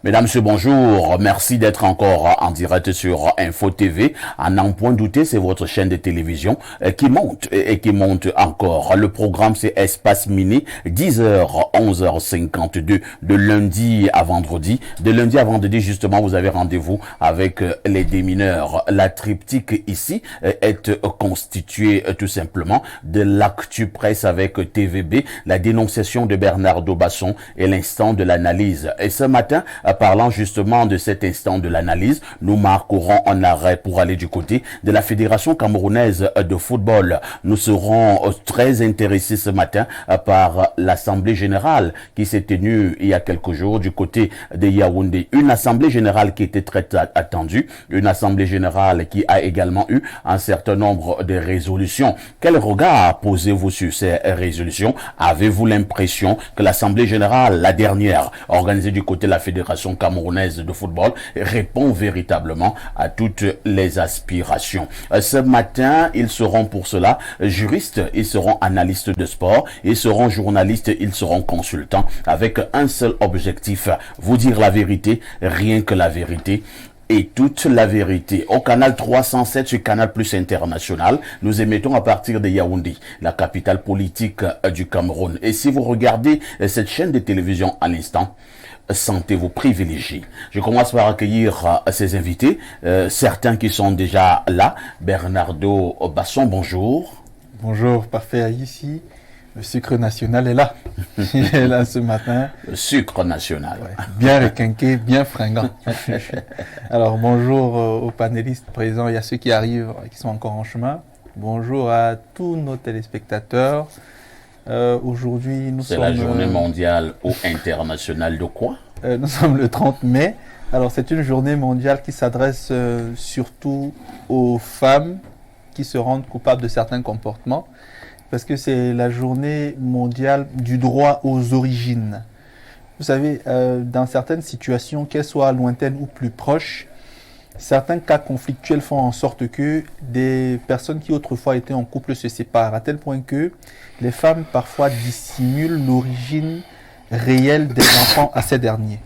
Mesdames, Messieurs, bonjour. Merci d'être encore en direct sur Info TV. À n'en point douter, c'est votre chaîne de télévision qui monte et qui monte encore. Le programme, c'est Espace Mini, 10h, 11h52, de lundi à vendredi. De lundi à vendredi, justement, vous avez rendez-vous avec les démineurs. La triptyque ici est constituée tout simplement de l'actu presse avec TVB, la dénonciation de Bernard Dobasson et l'instant de l'analyse. Et ce matin, parlant justement de cet instant de l'analyse, nous marquerons un arrêt pour aller du côté de la Fédération camerounaise de football. Nous serons très intéressés ce matin par l'Assemblée générale qui s'est tenue il y a quelques jours du côté de Yaoundé. Une Assemblée générale qui était très attendue, une Assemblée générale qui a également eu un certain nombre de résolutions. Quel regard posez-vous sur ces résolutions? Avez-vous l'impression que l'Assemblée générale, la dernière, organisée du côté de la Fédération camerounaise de football, répond véritablement à toutes les aspirations? Ce matin, ils seront pour cela juristes, ils seront analystes de sport, ils seront journalistes, ils seront consultants, avec un seul objectif: vous dire la vérité, rien que la vérité et toute la vérité. Au canal 307 sur Canal Plus International, nous émettons à partir de Yaoundé, la capitale politique du Cameroun. Et si vous regardez cette chaîne de télévision à l'instant, sentez-vous privilégié. Je commence par accueillir ces invités, certains qui sont déjà là. Bernardo Basson, bonjour. Bonjour, parfait, ici. Le sucre national est là. Il est là ce matin. Le sucre national. Ouais, bien requinqué, bien fringant. Alors bonjour aux panélistes présents. Il y a ceux qui arrivent, qui sont encore en chemin. Bonjour à tous nos téléspectateurs. Aujourd'hui, nous sommes... C'est la journée mondiale ou internationale de quoi? Nous sommes le 30 mai. Alors c'est une journée mondiale qui s'adresse surtout aux femmes qui se rendent coupables de certains comportements. Parce que c'est la journée mondiale du droit aux origines. Vous savez, dans certaines situations, qu'elles soient lointaines ou plus proches, certains cas conflictuels font en sorte que des personnes qui autrefois étaient en couple se séparent, à tel point que les femmes parfois dissimulent l'origine réelle des enfants à ces derniers.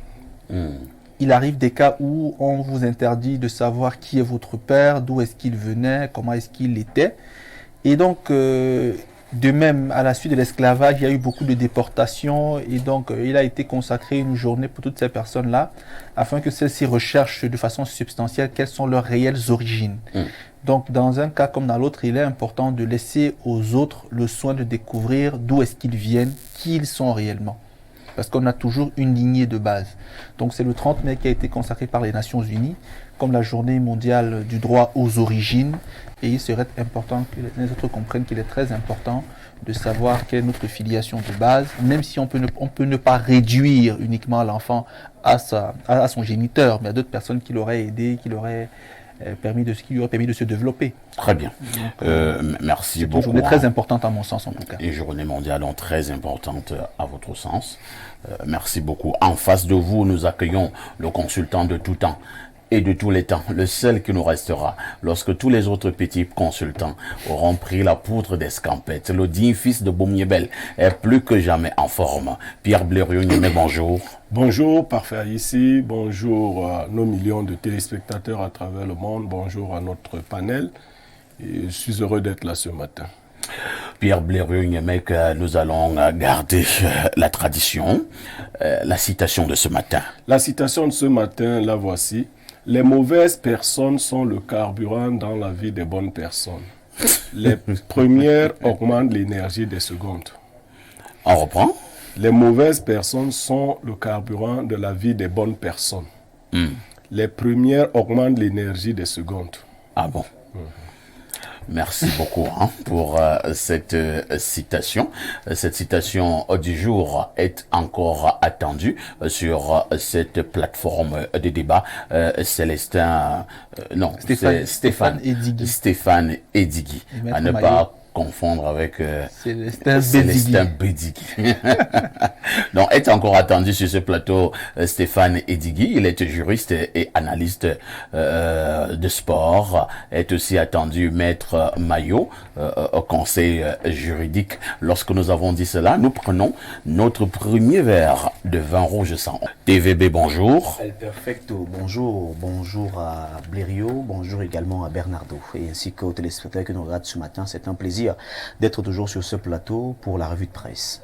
Il arrive des cas où on vous interdit de savoir qui est votre père, d'où est-ce qu'il venait, comment est-ce qu'il était. Et donc, de même, à la suite de l'esclavage, il y a eu beaucoup de déportations et donc il a été consacré une journée pour toutes ces personnes-là afin que celles-ci recherchent de façon substantielle quelles sont leurs réelles origines. Donc, dans un cas comme dans l'autre, il est important de laisser aux autres le soin de découvrir d'où est-ce qu'ils viennent, qui ils sont réellement. Parce qu'on a toujours une lignée de base. Donc, c'est le 30 mai qui a été consacré par les Nations Unies comme la journée mondiale du droit aux origines. Et il serait important que les autres comprennent qu'il est très important de savoir quelle est notre filiation de base, même si on peut ne pas réduire uniquement l'enfant à son géniteur, mais il y a d'autres personnes qui l'auraient aidé, qui lui auraient permis de se développer. Très bien. Merci beaucoup. C'est une journée très importante à mon sens en tout cas. Une journée mondiale donc très importante à votre sens. Merci beaucoup. En face de vous, nous accueillons le consultant de tout temps et de tous les temps, le seul qui nous restera lorsque tous les autres petits consultants auront pris la poudre d'escampette. Le digne fils de Boumyebel est plus que jamais en forme. Pierre Blériot-Niamey, bonjour. Bonjour, parfait ici. Bonjour à nos millions de téléspectateurs à travers le monde. Bonjour à notre panel. Et je suis heureux d'être là ce matin. Pierre Blériot-Niamey, nous allons garder la tradition, la citation de ce matin. La citation de ce matin, la voici. Les mauvaises personnes sont le carburant dans la vie des bonnes personnes. Les premières augmentent l'énergie des secondes. On reprend. Les mauvaises personnes sont le carburant de la vie des bonnes personnes. Les premières augmentent l'énergie des secondes. Ah bon? Merci beaucoup pour cette citation. Cette citation du jour est encore attendue sur cette plateforme de débat. Stéphane Edigui. À ne pas confondre avec Célestin Bédigui. Donc, est encore attendu sur ce plateau Stéphane Edigui. Il est juriste et analyste de sport. Est aussi attendu Maître Maillot, au conseil juridique. Lorsque nous avons dit cela, nous prenons notre premier verre de vin rouge sans. TVB, bonjour. El Perfecto, bonjour. Bonjour à Blériot, bonjour également à Bernardo et ainsi qu'aux téléspectateurs qui nous regardent ce matin. C'est un plaisir d'être toujours sur ce plateau pour la revue de presse.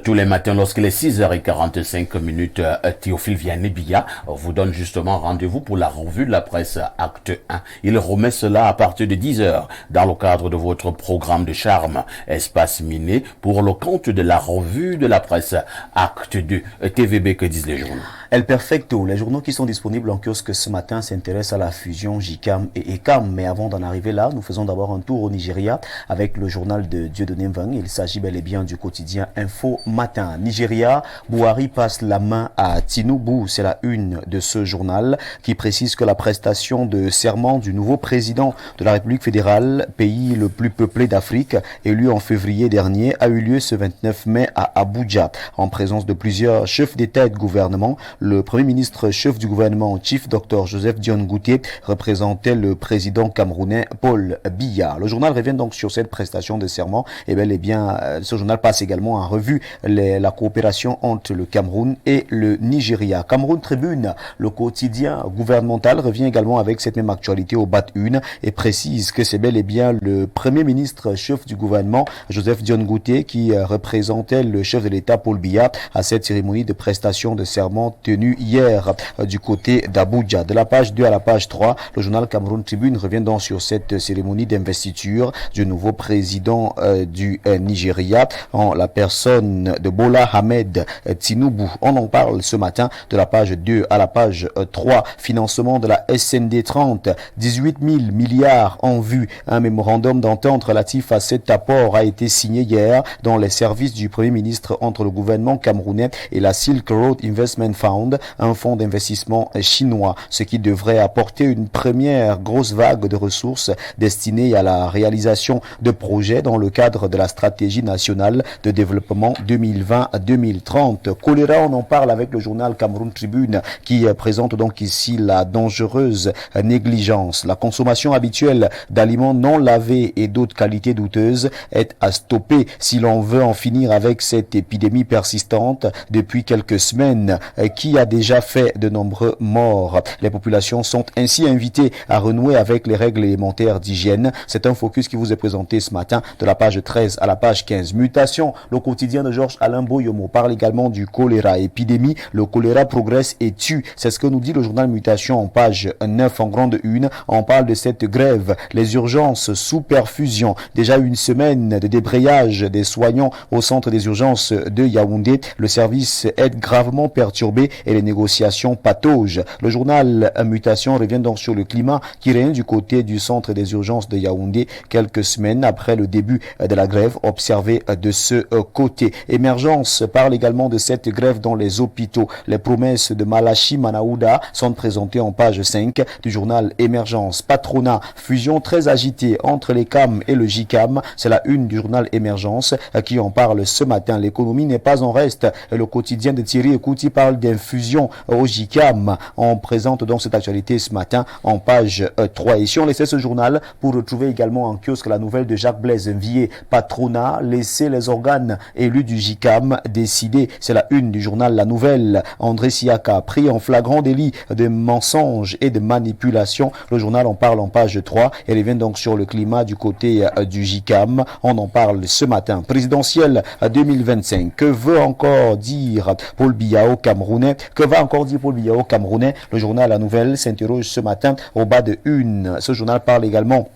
Tous les matins, lorsqu'il est 6h45, Théophile Vianney-Billa vous donne justement rendez-vous pour la revue de la presse Acte 1. Il remet cela à partir de 10h dans le cadre de votre programme de charme Espace Miné pour le compte de la revue de la presse Acte 2. TVB, que disent les journaux? El Perfecto, les journaux qui sont disponibles en kiosque ce matin s'intéressent à la fusion JICAM et ECAM. Mais avant d'en arriver là, nous faisons d'abord un tour au Nigeria avec le journal de Dieudonné Mvang. Il s'agit bel et bien du quotidien Info Matin. Nigeria, Buhari passe la main à Tinubu. C'est la une de ce journal qui précise que la prestation de serment du nouveau président de la République fédérale, pays le plus peuplé d'Afrique, élu en février dernier, a eu lieu ce 29 mai à Abuja, en présence de plusieurs chefs d'État et de gouvernement. Le Premier ministre chef du gouvernement, Chief Dr Joseph Dion Ngouté, représentait le président camerounais Paul Biya. Le journal revient donc sur cette prestation de serment. Et bel et bien, ce journal passe également en revue la coopération entre le Cameroun et le Nigeria. Cameroun Tribune, le quotidien gouvernemental, revient également avec cette même actualité au BAT 1 et précise que c'est bel et bien le Premier ministre chef du gouvernement, Joseph Dion Ngouté, qui représentait le chef de l'État Paul Biya à cette cérémonie de prestation de serment tenue hier du côté d'Abuja. De la page 2 à la page 3, le journal Cameroun Tribune revient donc sur cette cérémonie d'investiture du nouveau président du Nigeria en la personne de Bola Ahmed Tinubu. On en parle ce matin de la page 2 à la page 3. Financement de la SND 30, 18 000 milliards en vue. Un mémorandum d'entente relatif à cet apport a été signé hier dans les services du Premier ministre entre le gouvernement camerounais et la Silk Road Investment Fund, un fonds d'investissement chinois, ce qui devrait apporter une première grosse vague de ressources destinées à la réalisation de projets dans le cadre de la stratégie nationale de développement 2020-2030. Choléra, on en parle avec le journal Cameroun Tribune qui présente donc ici la dangereuse négligence. La consommation habituelle d'aliments non lavés et d'autres qualités douteuses est à stopper si l'on veut en finir avec cette épidémie persistante depuis quelques semaines qui a déjà fait de nombreux morts. Les populations sont ainsi invitées à renouer avec les règles élémentaires d'hygiène. C'est un focus qui vous est présenté ce matin de la page 13 à la page 15. Mutation, le quotidien de Georges Alain Boyomo parle également du choléra. Épidémie, le choléra progresse et tue. C'est ce que nous dit le journal Mutation en page 9 en grande une. On parle de cette grève, les urgences sous perfusion. Déjà une semaine de débrayage des soignants au centre des urgences de Yaoundé. Le service est gravement perturbé et les négociations pataugent. Le journal Mutation revient donc sur le climat qui règne du côté du centre des urgences de Yaoundé quelques semaines après le début de la grève observée de ce côté. Émergence parle également de cette grève dans les hôpitaux. Les promesses de Malachi Manaouda sont présentées en page 5 du journal Émergence. Patronat, fusion très agitée entre les CAM et le JICAM. C'est la une du journal Émergence qui en parle ce matin. L'économie n'est pas en reste. Le quotidien de Thierry Ekouti parle d'infusion au JICAM. On présente donc cette actualité ce matin en page 3. Et si on laissait ce journal pour retrouver également en kiosque la nouvelle de Jacques Blaise Mvié, patronat, laisser les organes élus du JICAM décider. C'est la une du journal La Nouvelle. André Siaka, pris en flagrant délit de mensonges et de manipulation. Le journal en parle en page 3 et revient donc sur le climat du côté du JICAM. On en parle ce matin. Présidentielle 2025. Que veut encore dire Paul Biya au Camerounais? Que va encore dire Paul Biya au Camerounais? Le journal La Nouvelle s'interroge ce matin au bas de une. Ce journal parle également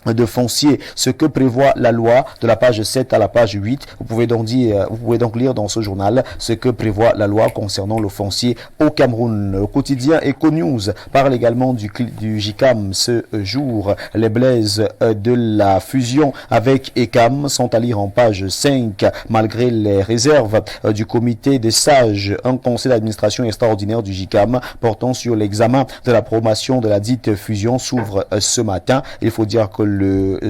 de foncier, ce que prévoit la loi de la page 7 à la page 8. Vous pouvez donc lire dans ce journal ce que prévoit la loi concernant le foncier au Cameroun. Le quotidien Econews parle également du JICAM ce jour. Les blaises de la fusion avec ECAM sont à lire en page 5. Malgré les réserves du comité des sages, un conseil d'administration extraordinaire du JICAM portant sur l'examen de la promotion de la dite fusion s'ouvre ce matin. Il faut dire que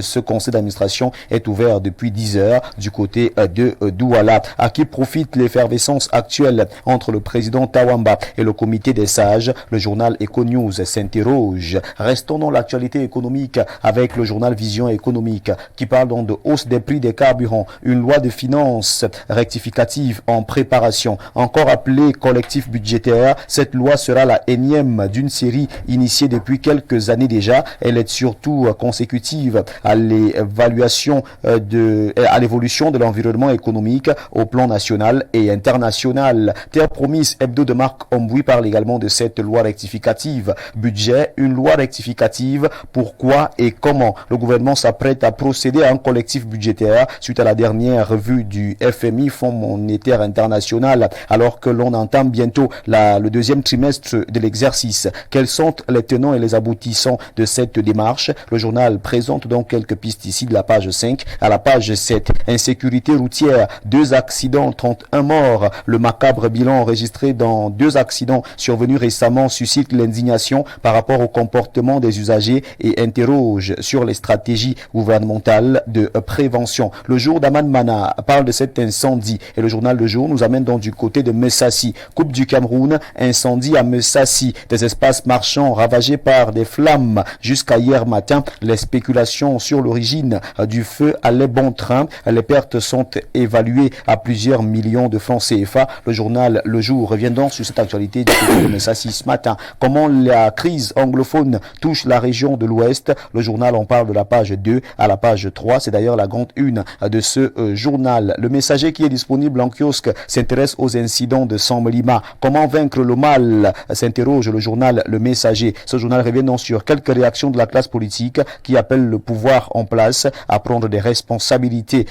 ce conseil d'administration est ouvert depuis 10 heures du côté de Douala. À qui profite l'effervescence actuelle entre le président Tawamba et le comité des sages? Le journal Econews s'interroge. Restons dans l'actualité économique avec le journal Vision économique qui parle donc de hausse des prix des carburants, une loi de finances rectificative en préparation. Encore appelée collectif budgétaire, cette loi sera la énième d'une série initiée depuis quelques années déjà. Elle est surtout consécutive à l'évaluation à l'évolution de l'environnement économique au plan national et international. Terre promise, hebdo de Marc Omboui parle également de cette loi rectificative. Budget, une loi rectificative, pourquoi et comment? Le gouvernement s'apprête à procéder à un collectif budgétaire suite à la dernière revue du FMI, Fonds monétaire international, alors que l'on entame bientôt le deuxième trimestre de l'exercice. Quels sont les tenants et les aboutissants de cette démarche? Le journal présente donc quelques pistes ici de la page 5 à la page 7. Insécurité routière, 2 accidents, 31 morts. Le macabre bilan enregistré dans 2 accidents survenus récemment suscite l'indignation par rapport au comportement des usagers et interroge sur les stratégies gouvernementales de prévention. Le jour d'Aman Mana parle de cet incendie et le journal Le Jour nous amène donc du côté de Messassi. Coupe du Cameroun, incendie à Messassi. Des espaces marchands ravagés par des flammes jusqu'à hier matin. Les spéculations sur l'origine du feu allaient bon train. Les pertes sont évaluées à plusieurs millions de francs CFA. Le journal Le Jour revient donc sur cette actualité du côté de Messassi ce matin. Comment la crise anglophone touche la région de l'Ouest? Le journal en parle de la page 2 à la page 3. C'est d'ailleurs la grande une de ce journal. Le Messager qui est disponible en kiosque s'intéresse aux incidents de Samlima. Comment vaincre le mal? S'interroge le journal Le Messager. Ce journal revient donc sur quelques réactions de la classe politique qui appelle le pouvoir en place à prendre des responsabilités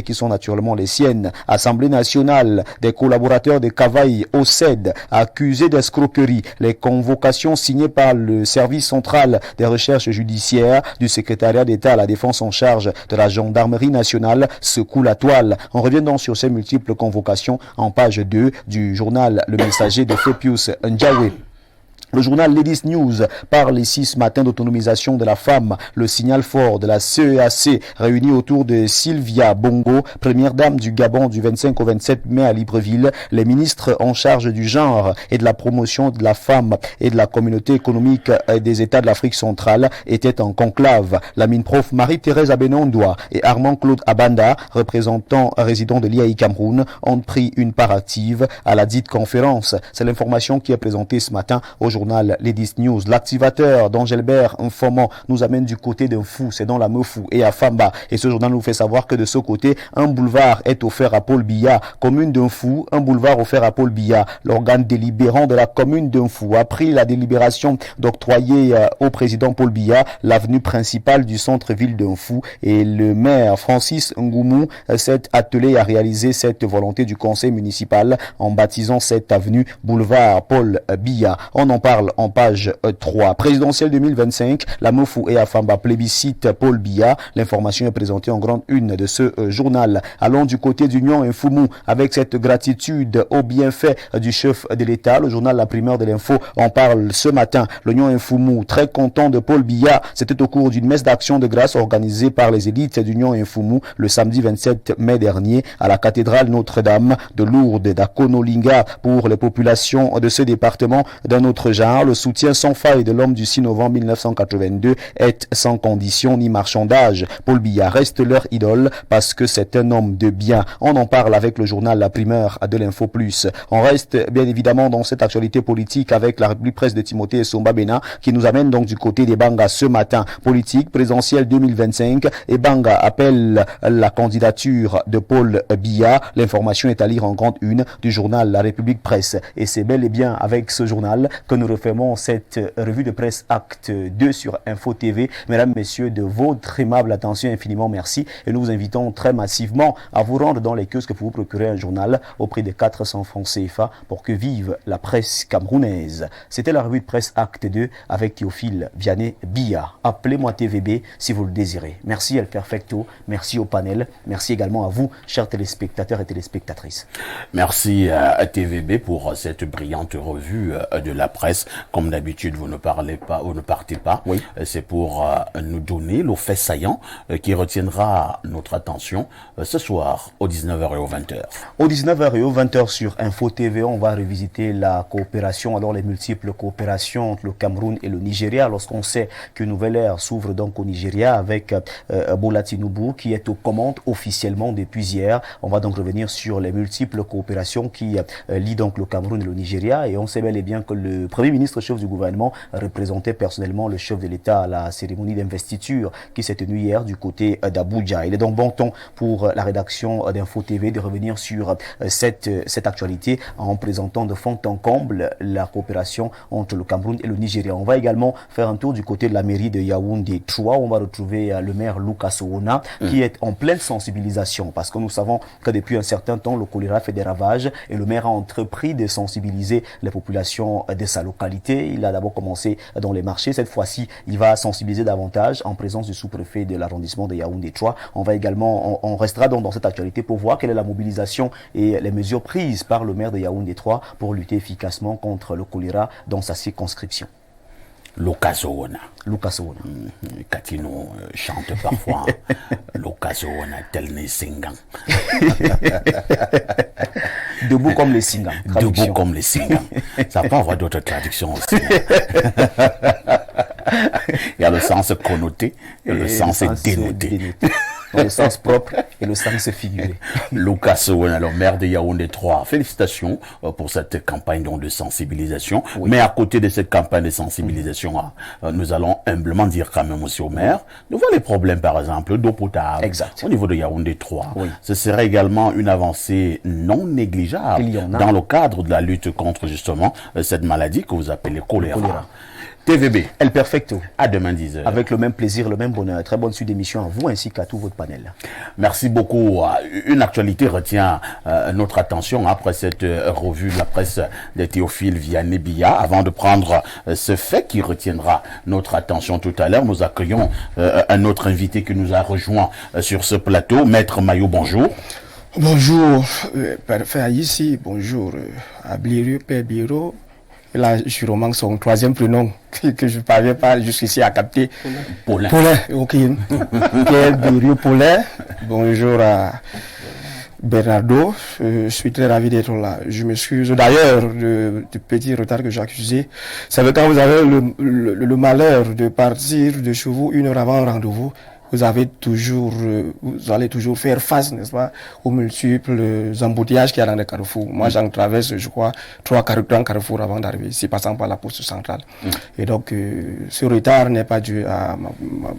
qui sont naturellement les siennes. Assemblée nationale, des collaborateurs de Cavaille au CED accusés d'escroquerie. Les convocations signées par le service central des recherches judiciaires du secrétariat d'État à la défense en charge de la gendarmerie nationale secouent la toile. On revient donc sur ces multiples convocations en page 2 du journal Le Messager de Fepius Ndjawe. Le journal Ladies News parle ici ce matin d'autonomisation de la femme. Le signal fort de la CEAC réuni autour de Sylvia Bongo, première dame du Gabon du 25 au 27 mai à Libreville. Les ministres en charge du genre et de la promotion de la femme et de la communauté économique des États de l'Afrique centrale étaient en conclave. La mine-prof Marie-Thérèse Abenondoa et Armand-Claude Abanda, représentants résidents de l'IAI Cameroun, ont pris une part active à la dite conférence. C'est l'information qui est présentée ce matin au journal Ladies News. L'activateur d'Angelbert Informant nous amène du côté d'un fou, c'est dans la Meufou et à Famba. Et ce journal nous fait savoir que de ce côté, un boulevard est offert à Paul Biya. Commune d'un fou, un boulevard offert à Paul Biya. L'organe délibérant de la commune d'un fou a pris la délibération d'octroyer au président Paul Biya l'avenue principale du centre-ville d'un fou. Et le maire Francis Ngoumou s'est attelé à réaliser cette volonté du conseil municipal en baptisant cette avenue boulevard Paul Biya. On en parle en page 3. Présidentielle 2025, la Mofou et Afamba plébiscite Paul Biya. L'information est présentée en grande une de ce journal. Allons du côté d'Union Infoumou avec cette gratitude au bienfait du chef de l'État. Le journal La Primeur de l'Info en parle ce matin. L'Union Infoumou, très content de Paul Biya. C'était au cours d'une messe d'action de grâce organisée par les élites d'Union Infoumou le samedi 27 mai dernier à la cathédrale Notre-Dame de Lourdes d'Akonolinga pour les populations de ce département d'un autre genre. Le soutien sans faille de l'homme du 6 novembre 1982 est sans condition ni marchandage. Paul Biya reste leur idole parce que c'est un homme de bien. On en parle avec le journal La Primeur de l'Info Plus. On reste bien évidemment dans cette actualité politique avec la République Presse de Timothée Somba Bena qui nous amène donc du côté des Banga ce matin. Politique présidentielle 2025 et Banga appelle la candidature de Paul Biya. L'information est à lire en grande une du journal La République Presse. Et c'est bel et bien avec ce journal que nous refermons cette revue de presse acte 2 sur Info TV. Mesdames, messieurs, de votre aimable attention, infiniment merci. Et nous vous invitons très massivement à vous rendre dans les kiosques pour vous procurer un journal au prix de 400 francs CFA pour que vive la presse camerounaise. C'était la revue de presse acte 2 avec Théophile Vianney Biya. Appelez-moi TVB si vous le désirez. Merci El Perfecto, merci au panel, merci également à vous, chers téléspectateurs et téléspectatrices. Merci à TVB pour cette brillante revue de la presse. presse. Comme d'habitude, vous ne partez pas. Oui. C'est pour nous donner le fait saillant qui retiendra notre attention ce soir aux 19h et aux 20h. Aux 19h et aux 20h sur Info TV, on va revisiter la coopération, alors les multiples coopérations entre le Cameroun et le Nigeria, lorsqu'on sait qu'une nouvelle ère s'ouvre donc au Nigeria avec Bola Tinubu qui est aux commandes officiellement depuis hier. On va donc revenir sur les multiples coopérations qui lient donc le Cameroun et le Nigeria, et on sait bel et bien que le Premier ministre, chef du gouvernement, représentait personnellement le chef de l'État à la cérémonie d'investiture qui s'est tenue hier du côté d'Abuja. Il est donc bon temps pour la rédaction d'Info TV de revenir sur cette actualité en présentant de fond en comble la coopération entre le Cameroun et le Nigeria. On va également faire un tour du côté de la mairie de Yaoundé 3. On va retrouver le maire Lucas Oona qui est en pleine sensibilisation, parce que nous savons que depuis un certain temps le choléra fait des ravages et le maire a entrepris de sensibiliser les populations de sa localité. Il a d'abord commencé dans les marchés. Cette fois-ci, il va sensibiliser davantage en présence du sous-préfet de l'arrondissement de Yaoundé 3. On va également, on restera donc dans cette actualité pour voir quelle est la mobilisation et les mesures prises par le maire de Yaoundé 3 pour lutter efficacement contre le choléra dans sa circonscription. Lucas Oona. Lucas Oona. Katino chante parfois Lucas Oona tel ne Singan. Debout comme les Singans. Debout comme les Singans. Ça peut avoir d'autres traductions aussi. Il y a le sens connoté et le sens dénoté. Dans le sens propre et le sens figuré. Lucas Oona, le maire de Yaoundé 3, félicitations pour cette campagne de sensibilisation. Oui. Mais à côté de cette campagne de sensibilisation, nous allons humblement dire quand même aussi au maire, nous voyons les problèmes par exemple d'eau potable. Exact. Au niveau de Yaoundé 3. Oui. Ce serait également une avancée non négligeable dans le cadre de la lutte contre justement cette maladie que vous appelez choléra. TVB. El Perfecto. À demain 10h. Avec le même plaisir, le même bonheur. Très bonne suite d'émission à vous ainsi qu'à tout votre panel. Merci beaucoup. Une actualité retient notre attention après cette revue de la presse de Théophile Vianney-Biya. Avant de prendre ce fait qui retiendra notre attention tout à l'heure, nous accueillons un autre invité qui nous a rejoint sur ce plateau. Maître Mayo, bonjour. Bonjour, Père ici. Bonjour, Abliru, Père Biro. Là, je remarque son troisième prénom que je ne parviens pas jusqu'ici à capter. Paulin. Ok. Pierre Biriou Paulin. Bonjour à Bernardo. Je suis très ravi d'être là. Je m'excuse d'ailleurs du petit retard que j'ai accusé. C'est quand vous avez le malheur de partir de chez vous une heure avant le rendez-vous. Vous allez toujours faire face, n'est-ce pas, aux multiples embouteillages qu'il y a dans les carrefours. Moi, j'en traverse, je crois, 3 carrefours avant d'arriver, c'est passant par la poste centrale. Et donc, ce retard n'est pas dû à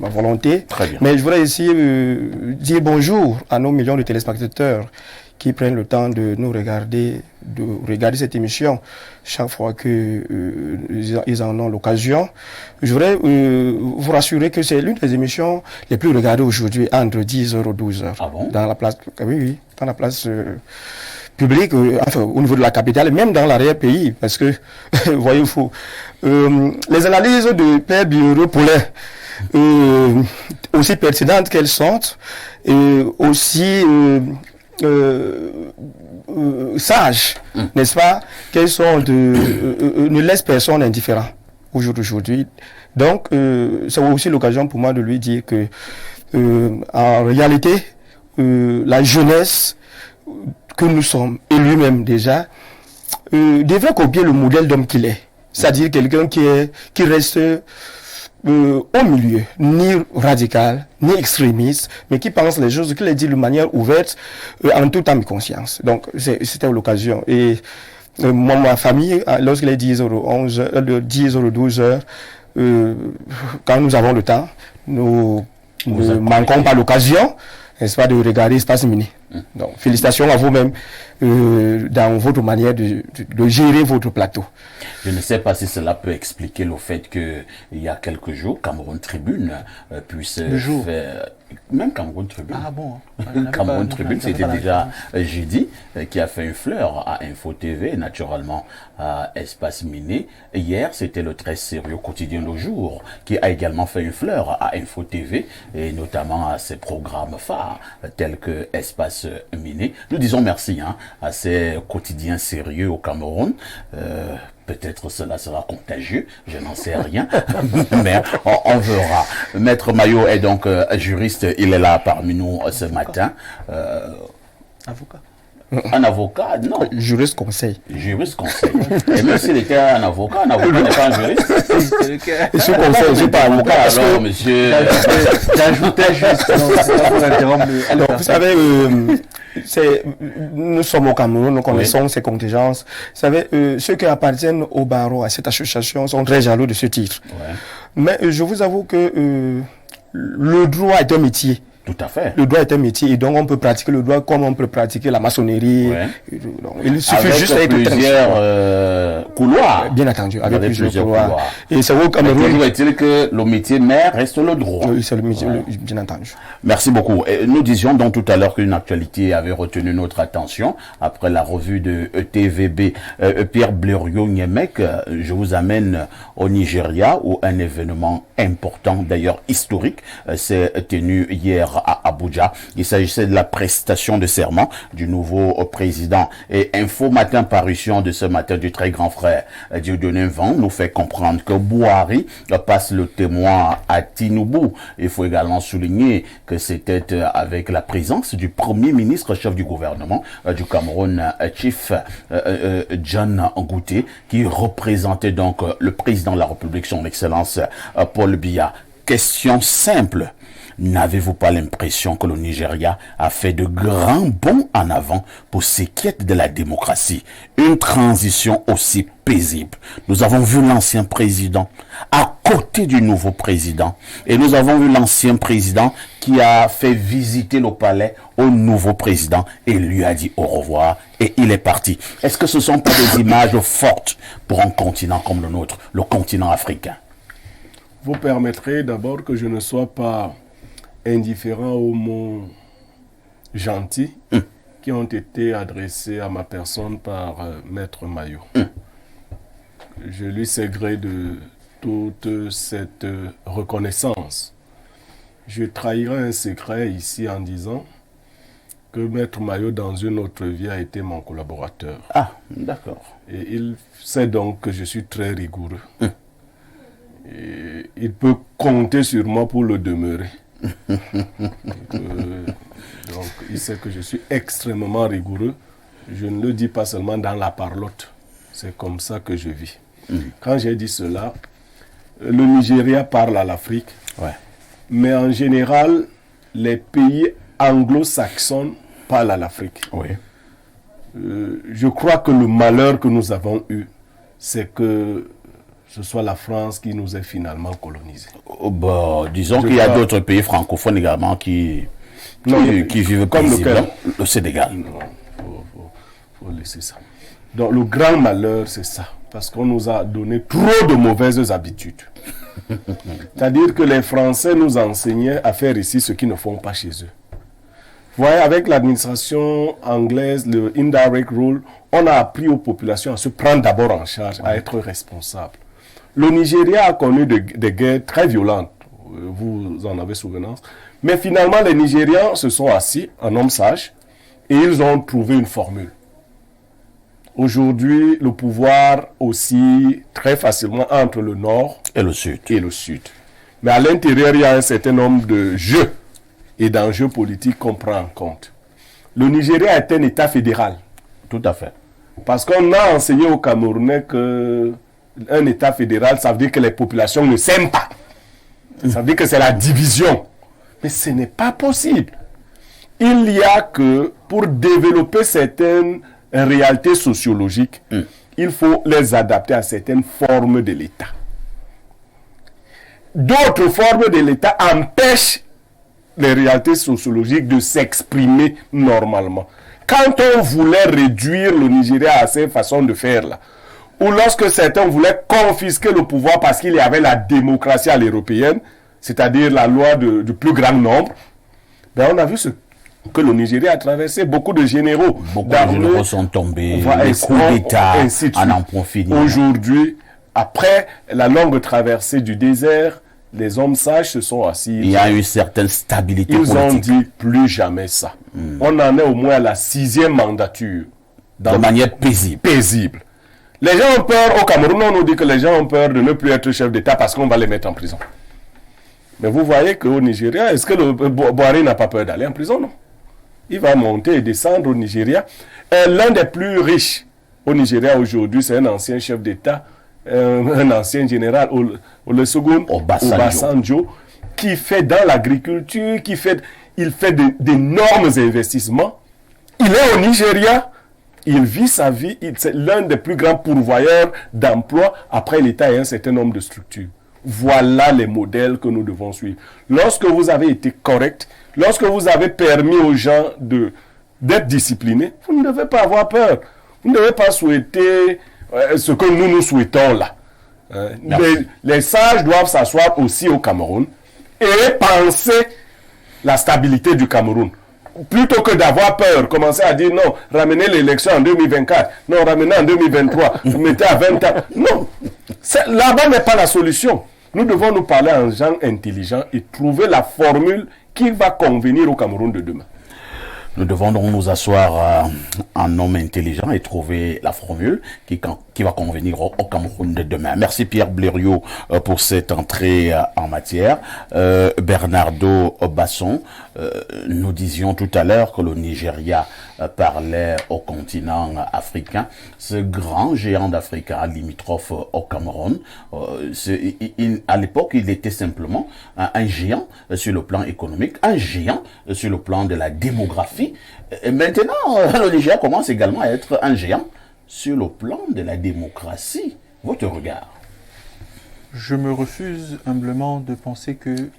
ma volonté. Très bien. Mais je voudrais ici dire bonjour à nos millions de téléspectateurs qui prennent le temps de nous regarder, cette émission chaque fois que ils en ont l'occasion. Je voudrais vous rassurer que c'est l'une des émissions les plus regardées aujourd'hui entre 10h et 12h. Ah bon? Dans la place, oui, dans la place publique, enfin au niveau de la capitale, et même dans l'arrière-pays, parce que, voyez-vous, les analyses de Père Biro Paulin, aussi pertinentes qu'elles sont, et aussi sages, n'est-ce pas, qu'elles sont ne laissent personne indifférent au jour d'aujourd'hui. Donc, c'est aussi l'occasion pour moi de lui dire que, en réalité, la jeunesse que nous sommes, et lui-même déjà, devrait copier le modèle d'homme qu'il est. C'est-à-dire quelqu'un qui reste au milieu, ni radical, ni extrémiste, mais qui pense les choses, qui les dit de manière ouverte, en toute âme et conscience. Donc, c'était l'occasion. Et moi, ma famille, lorsqu'il est 10h, 10h, 12h, quand nous avons le temps, nous ne manquons pas l'occasion, n'est-ce pas, de regarder Espace Mini. Donc, félicitations à vous-même dans votre manière de gérer votre plateau. Je ne sais pas si cela peut expliquer le fait qu'il y a quelques jours, Cameroun Tribune puisse faire... Même Cameroun Tribune. Ah bon? Cameroun Tribune, c'était déjà jeudi, qui a fait une fleur à Info TV, naturellement à Espace Mini. Hier, c'était le très sérieux quotidien Le Jour, qui a également fait une fleur à Info TV, et notamment à ses programmes phares, tels que Espace Mini. Nous disons merci à ces quotidiens sérieux au Cameroun. Peut-être cela sera contagieux, je n'en sais rien, mais on verra. Maître Mayo est donc juriste, il est là parmi nous ce matin. Avocat. Un avocat, non. Juriste conseil. Juriste conseil. Et même s'il était un avocat n'est pas un juriste. Je suis conseil, je ne suis pas avocat. Alors, monsieur... J'ajoutais juste, non, c'est pas pour interrompre le- Alors, vous savez, nous sommes au Cameroun, nous connaissons ces contingences. Vous savez, ceux qui appartiennent au barreau, à cette association, sont très jaloux de ce titre. Ouais, Mais je vous avoue que le droit est un métier. tout à fait. Le droit est un métier et donc on peut pratiquer le droit comme on peut pratiquer la maçonnerie. Ouais. Donc, il suffit Avec juste d'être plusieurs couloirs. bien entendu, avec Avec plusieurs plusieurs couloirs. couloirs. Et c'est au Mais Cameroun. toujours est-il que le métier mère reste le droit. Oui, c'est le métier, Ouais. bien entendu. Merci beaucoup. Et nous disions donc tout à l'heure qu'une actualité avait retenu notre attention après la revue de TVB. Pierre Blériot-Niemek, je vous amène au Nigeria où un événement important, d'ailleurs historique, s'est tenu hier à Abuja. Il s'agissait de la prestation de serment du nouveau président. Et Info Matin, parution de ce matin du très grand frère Dieudonné Van, nous fait comprendre que Buhari passe le témoin à Tinubu. Il faut également souligner que c'était avec la présence du premier ministre, chef du gouvernement du Cameroun, Chief John Ngouté, qui représentait donc le président de la République, son Excellence Paul Biya. Question simple. N'avez-vous pas l'impression que le Nigeria a fait de grands bonds en avant pour ces quêtes de la démocratie? Une transition aussi paisible. Nous avons vu l'ancien président à côté du nouveau président. Et nous avons vu l'ancien président qui a fait visiter le palais au nouveau président et lui a dit au revoir et il est parti. Est-ce que ce ne sont pas des images fortes pour un continent comme le nôtre, le continent africain? Vous permettrez d'abord que je ne sois pas indifférent aux mots gentils qui ont été adressés à ma personne par Maître Mayo. Je lui sais gré de toute cette reconnaissance. Je trahirai un secret ici en disant que Maître Mayo, dans une autre vie, a été mon collaborateur. Ah, d'accord. Et il sait donc que je suis très rigoureux. Et il peut compter sur moi pour le demeurer. Donc, il sait que je suis extrêmement rigoureux. Je ne le dis pas seulement dans la parlotte. C'est comme ça que je vis. Quand j'ai dit cela, le Nigeria parle à l'Afrique. Ouais. Mais en général, les pays anglo-saxons parlent à l'Afrique. Oui. Je crois que le malheur que nous avons eu, c'est que ce soit la France qui nous ait finalement colonisés. Disons qu'il y a d'autres pays francophones également qui vivent comme paisiblement. Le Sénégal. Non, faut laisser ça. Donc le grand malheur, c'est ça. Parce qu'on nous a donné trop de mauvaises habitudes. C'est-à-dire que les Français nous enseignaient à faire ici ce qu'ils ne font pas chez eux. Vous voyez, avec l'administration anglaise, le indirect rule, on a appris aux populations à se prendre d'abord en charge, à être responsables. Le Nigeria a connu des guerres très violentes, vous en avez souvenance. Mais finalement, les Nigérians se sont assis, en hommes sages, et ils ont trouvé une formule. Aujourd'hui, le pouvoir oscille très facilement entre le nord Et le Sud. et le sud. Mais à l'intérieur, il y a un certain nombre de jeux et d'enjeux politiques qu'on prend en compte. Le Nigeria est un État fédéral. Tout à fait. Parce qu'on a enseigné aux Camerounais qu'un État fédéral, ça veut dire que les populations ne s'aiment pas. Ça veut dire que c'est la division. Mais ce n'est pas possible. Il y a que, pour développer certaines réalités sociologiques, il faut les adapter à certaines formes de l'État. D'autres formes de l'État empêchent les réalités sociologiques de s'exprimer normalement. Quand on voulait réduire le Nigeria à ces façons de faire là, ou lorsque certains voulaient confisquer le pouvoir parce qu'il y avait la démocratie à l'européenne, c'est-à-dire la loi du plus grand nombre, ben on a vu ce que le Nigeria a traversé. Beaucoup de généraux Beaucoup de généraux sont tombés, les coups d'État en ont profité. Aujourd'hui, après la longue traversée du désert, les hommes sages se sont assis. Il y a une certaine stabilité Ils politique. ont dit plus jamais ça. On en est au moins à la 6e mandature. De manière paisible. Paisible. Les gens ont peur au Cameroun, on nous dit que les gens ont peur de ne plus être chef d'État parce qu'on va les mettre en prison. Mais vous voyez qu'au Nigeria, est-ce que le Buhari n'a pas peur d'aller en prison? Non. Il va monter et descendre au Nigeria. L'un des plus riches au Nigeria aujourd'hui, c'est un ancien chef d'État, un ancien général, Olusegun Obasanjo, qui fait dans l'agriculture, il fait d'énormes investissements. Il est au Nigeria, il vit sa vie, c'est l'un des plus grands pourvoyeurs d'emplois après l'État et un certain nombre de structures. Voilà les modèles que nous devons suivre. Lorsque vous avez été correct, lorsque vous avez permis aux gens d'être disciplinés, vous ne devez pas avoir peur. Vous ne devez pas souhaiter ce que nous souhaitons là. Les sages doivent s'asseoir aussi au Cameroun et penser la stabilité du Cameroun. Plutôt que d'avoir peur, commencer à dire non, ramenez l'élection en 2024, non, ramenez en 2023, mettez à 20 ans. Non, là-bas n'est pas la solution. Nous devons nous parler en gens intelligents et trouver la formule qui va convenir au Cameroun de demain. Nous devons donc nous asseoir en homme intelligent et trouver la formule qui va convenir au Cameroun de demain. Merci Pierre Blériot pour cette entrée en matière. Bernardo Basson, nous disions tout à l'heure que le Nigeria parlait au continent africain. Ce grand géant d'Afrique limitrophe au Cameroun, à l'époque, il était simplement un géant sur le plan économique, un géant sur le plan de la démographie. Et maintenant, le Nigeria commence également à être un géant sur le plan de la démocratie. Votre regard? Je me refuse humblement de penser que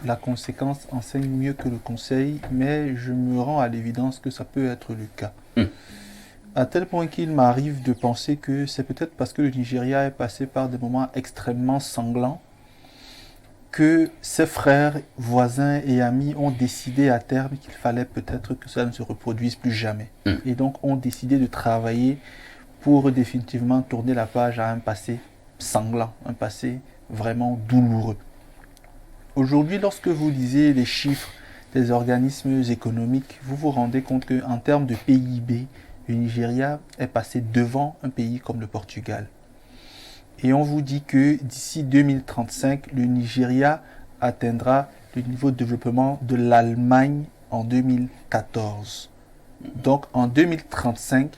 la conséquence enseigne mieux que le conseil, mais je me rends à l'évidence que ça peut être le cas. À tel point qu'il m'arrive de penser que c'est peut-être parce que le Nigeria est passé par des moments extrêmement sanglants que ses frères, voisins et amis ont décidé à terme qu'il fallait peut-être que ça ne se reproduise plus jamais. Et donc ont décidé de travailler pour définitivement tourner la page à un passé sanglant, un passé vraiment douloureux. Aujourd'hui, lorsque vous lisez les chiffres des organismes économiques, vous vous rendez compte qu'en termes de PIB, le Nigeria est passé devant un pays comme le Portugal. Et on vous dit que d'ici 2035, le Nigeria atteindra le niveau de développement de l'Allemagne en 2014. Donc en 2035,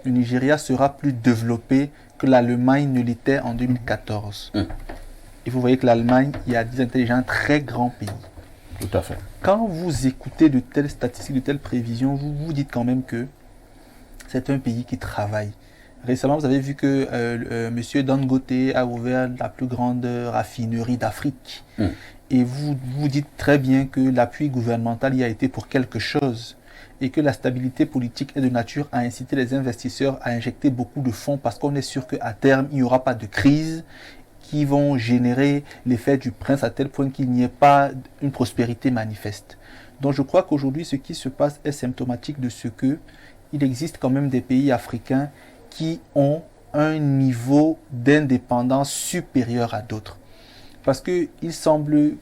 le Nigeria sera plus développé que l'Allemagne ne l'était en 2014. Et vous voyez que l'Allemagne, il y a 10 intelligents, un très grand pays. Tout à fait. Quand vous écoutez de telles statistiques, de telles prévisions, vous vous dites quand même que c'est un pays qui travaille. Récemment, vous avez vu que M. Dangote a ouvert la plus grande raffinerie d'Afrique. Et vous vous dites très bien que l'appui gouvernemental y a été pour quelque chose. Et que la stabilité politique est de nature à inciter les investisseurs à injecter beaucoup de fonds parce qu'on est sûr qu'à terme, il n'y aura pas de crise qui vont générer l'effet du prince à tel point qu'il n'y ait pas une prospérité manifeste. Donc je crois qu'aujourd'hui, ce qui se passe est symptomatique de ce que il existe quand même des pays africains qui ont un niveau d'indépendance supérieur à d'autres. Parce qu'il semble,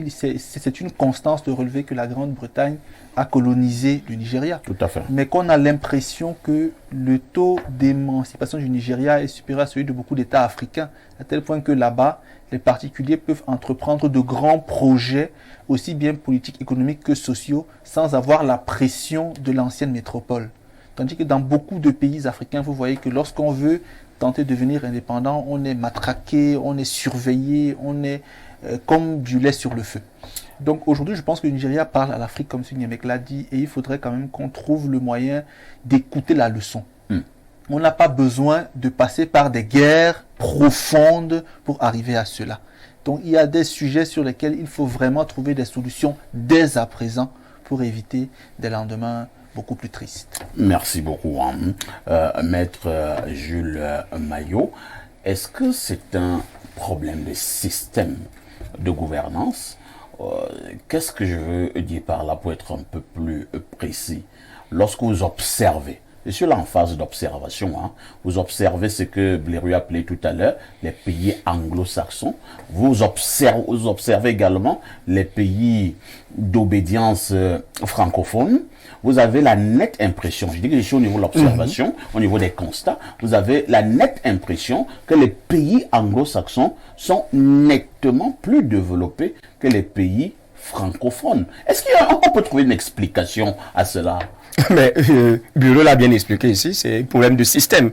c'est une constance de relever que la Grande-Bretagne a colonisé le Nigeria. Tout à fait. Mais qu'on a l'impression que le taux d'émancipation du Nigeria est supérieur à celui de beaucoup d'États africains, à tel point que là-bas, les particuliers peuvent entreprendre de grands projets, aussi bien politiques, économiques que sociaux, sans avoir la pression de l'ancienne métropole. Tandis que dans beaucoup de pays africains, vous voyez que lorsqu'on veut tenter de devenir indépendant, on est matraqué, on est surveillé, on est comme du lait sur le feu. Donc aujourd'hui, je pense que le Nigeria parle à l'Afrique comme Sunyamek l'a dit, et il faudrait quand même qu'on trouve le moyen d'écouter la leçon. On n'a pas besoin de passer par des guerres profondes pour arriver à cela. Donc il y a des sujets sur lesquels il faut vraiment trouver des solutions dès à présent pour éviter des lendemains beaucoup plus triste. Merci beaucoup, Maître Jules Maillot. Est-ce que c'est un problème de système de gouvernance? Qu'est-ce que je veux dire par là pour être un peu plus précis? Lorsque vous observez je suis là en phase d'observation. Hein. Vous observez ce que Blairu appelait tout à l'heure, les pays anglo-saxons. Vous observez également les pays d'obédience francophone. Vous avez la nette impression, je dis que je suis au niveau de l'observation, au niveau des constats, vous avez la nette impression que les pays anglo-saxons sont nettement plus développés que les pays francophones. Est-ce qu'on peut trouver une explication à cela? Mais Bureau l'a bien expliqué ici, c'est un problème de système. Vous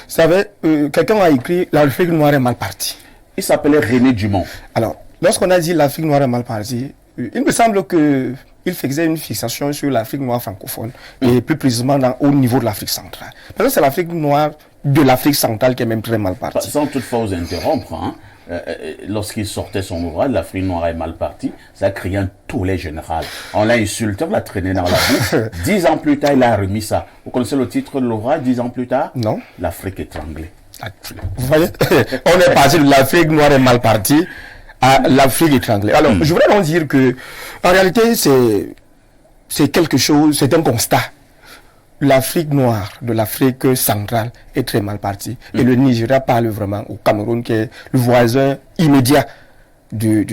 savez, quelqu'un a écrit l'Afrique noire est mal partie. Il s'appelait René Dumont. Alors, lorsqu'on a dit l'Afrique noire est mal partie, il me semble qu'il faisait une fixation sur l'Afrique noire francophone, et plus précisément au niveau de l'Afrique centrale. Parce que c'est l'Afrique noire de l'Afrique centrale qui est même très mal partie. Sans toutefois vous interrompre, hein, lorsqu'il sortait son ouvrage, l'Afrique noire est mal partie, ça criait un tollé général. On l'a insulté, on l'a traîné dans la boue. 10 ans plus tard, il a remis ça. Vous connaissez le titre de l'ouvrage, 10 ans plus tard? Non. L'Afrique étranglée. Vous voyez, on est passé de l'Afrique noire est mal partie à l'Afrique étranglée. Alors, je voudrais donc dire que, en réalité, c'est quelque chose, c'est un constat. L'Afrique noire de l'Afrique centrale est très mal partie. Et le Nigeria parle vraiment au Cameroun, qui est le voisin immédiat du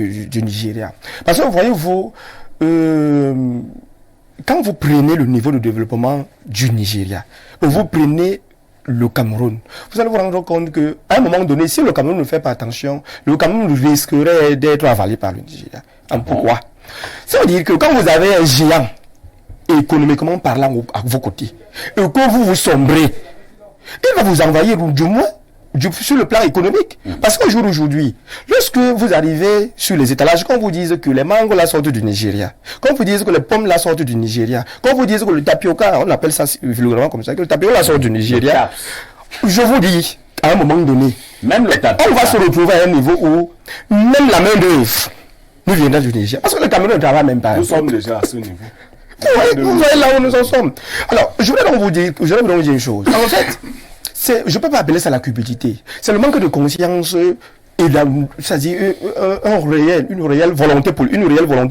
Nigeria. Parce que, voyez-vous, quand vous prenez le niveau de développement du Nigeria, vous prenez le Cameroun, vous allez vous rendre compte qu'à un moment donné, si le Cameroun ne fait pas attention, le Cameroun risquerait d'être avalé par le Nigeria. Pourquoi? Ça veut dire que quand vous avez un géant, économiquement parlant, à vos côtés, et que vous sombrez, il va vous envahir du moins sur le plan économique. Parce qu'au jour d'aujourd'hui, lorsque vous arrivez sur les étalages, quand vous dites que les mangues la sortent du Nigeria, quand vous dites que les pommes la sortent du Nigeria, quand vous dites que le tapioca, on appelle ça vulgairement comme ça, que le tapioca la sort du Nigeria, je vous dis, à un moment donné, même le tapioca, on va se retrouver à un niveau où même la main d'œuvre nous viendra du Nigeria. Parce que le Cameroun ne travaille même pas. Nous sommes déjà à ce niveau. Vous voyez là où nous en sommes. Alors, je voudrais donc vous dire une chose. En fait, je ne peux pas appeler ça la cupidité. C'est le manque de conscience et c'est-à-dire une réelle volonté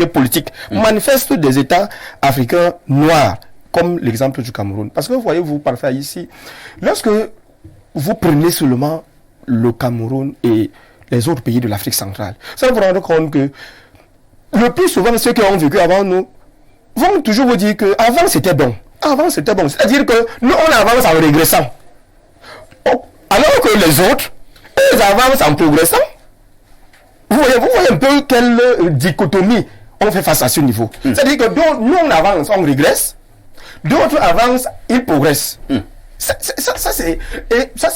politique manifeste des États africains noirs, comme l'exemple du Cameroun. Parce que vous voyez, vous parfait ici, lorsque vous prenez seulement le Cameroun et les autres pays de l'Afrique centrale, ça va vous rendre compte que le plus souvent, ceux qui ont vécu avant nous vont toujours vous dire que avant c'était bon. Avant c'était bon. C'est-à-dire que nous on avance en régressant. Alors que les autres, ils avancent en progressant. Vous voyez un peu quelle dichotomie on fait face à ce niveau. C'est-à-dire que nous on avance, on régresse. D'autres avancent, ils progressent. Ça c'est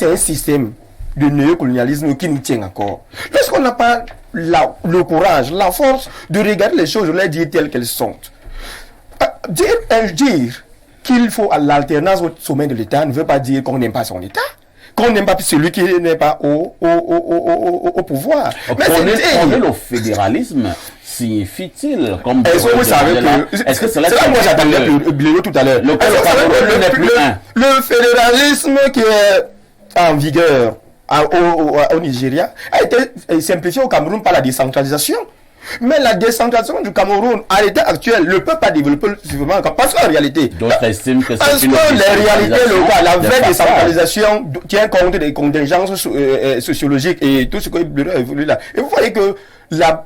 un système de néocolonialisme qui nous tient encore. Lorsqu'on n'a pas le courage, la force de regarder les choses, de les dire telles qu'elles sont. Dire qu'il faut l'alternance au sommet de l'État ne veut pas dire qu'on n'aime pas son État, qu'on n'aime pas celui qui n'est pas au pouvoir. Mais prôner le fédéralisme signifie-t-il comme est-ce que c'est là que moi j'attendais Blairu tout à l'heure. Le fédéralisme qui est en vigueur au Nigeria a été simplifié au Cameroun par la décentralisation. Mais la décentralisation du Cameroun, à l'état actuel, ne peut pas développer suffisamment. Parce qu'en réalité, parce que les réalités locales, la vraie décentralisation tient compte des contingences sociologiques et tout ce que Blairu a évolué là. Et vous voyez que la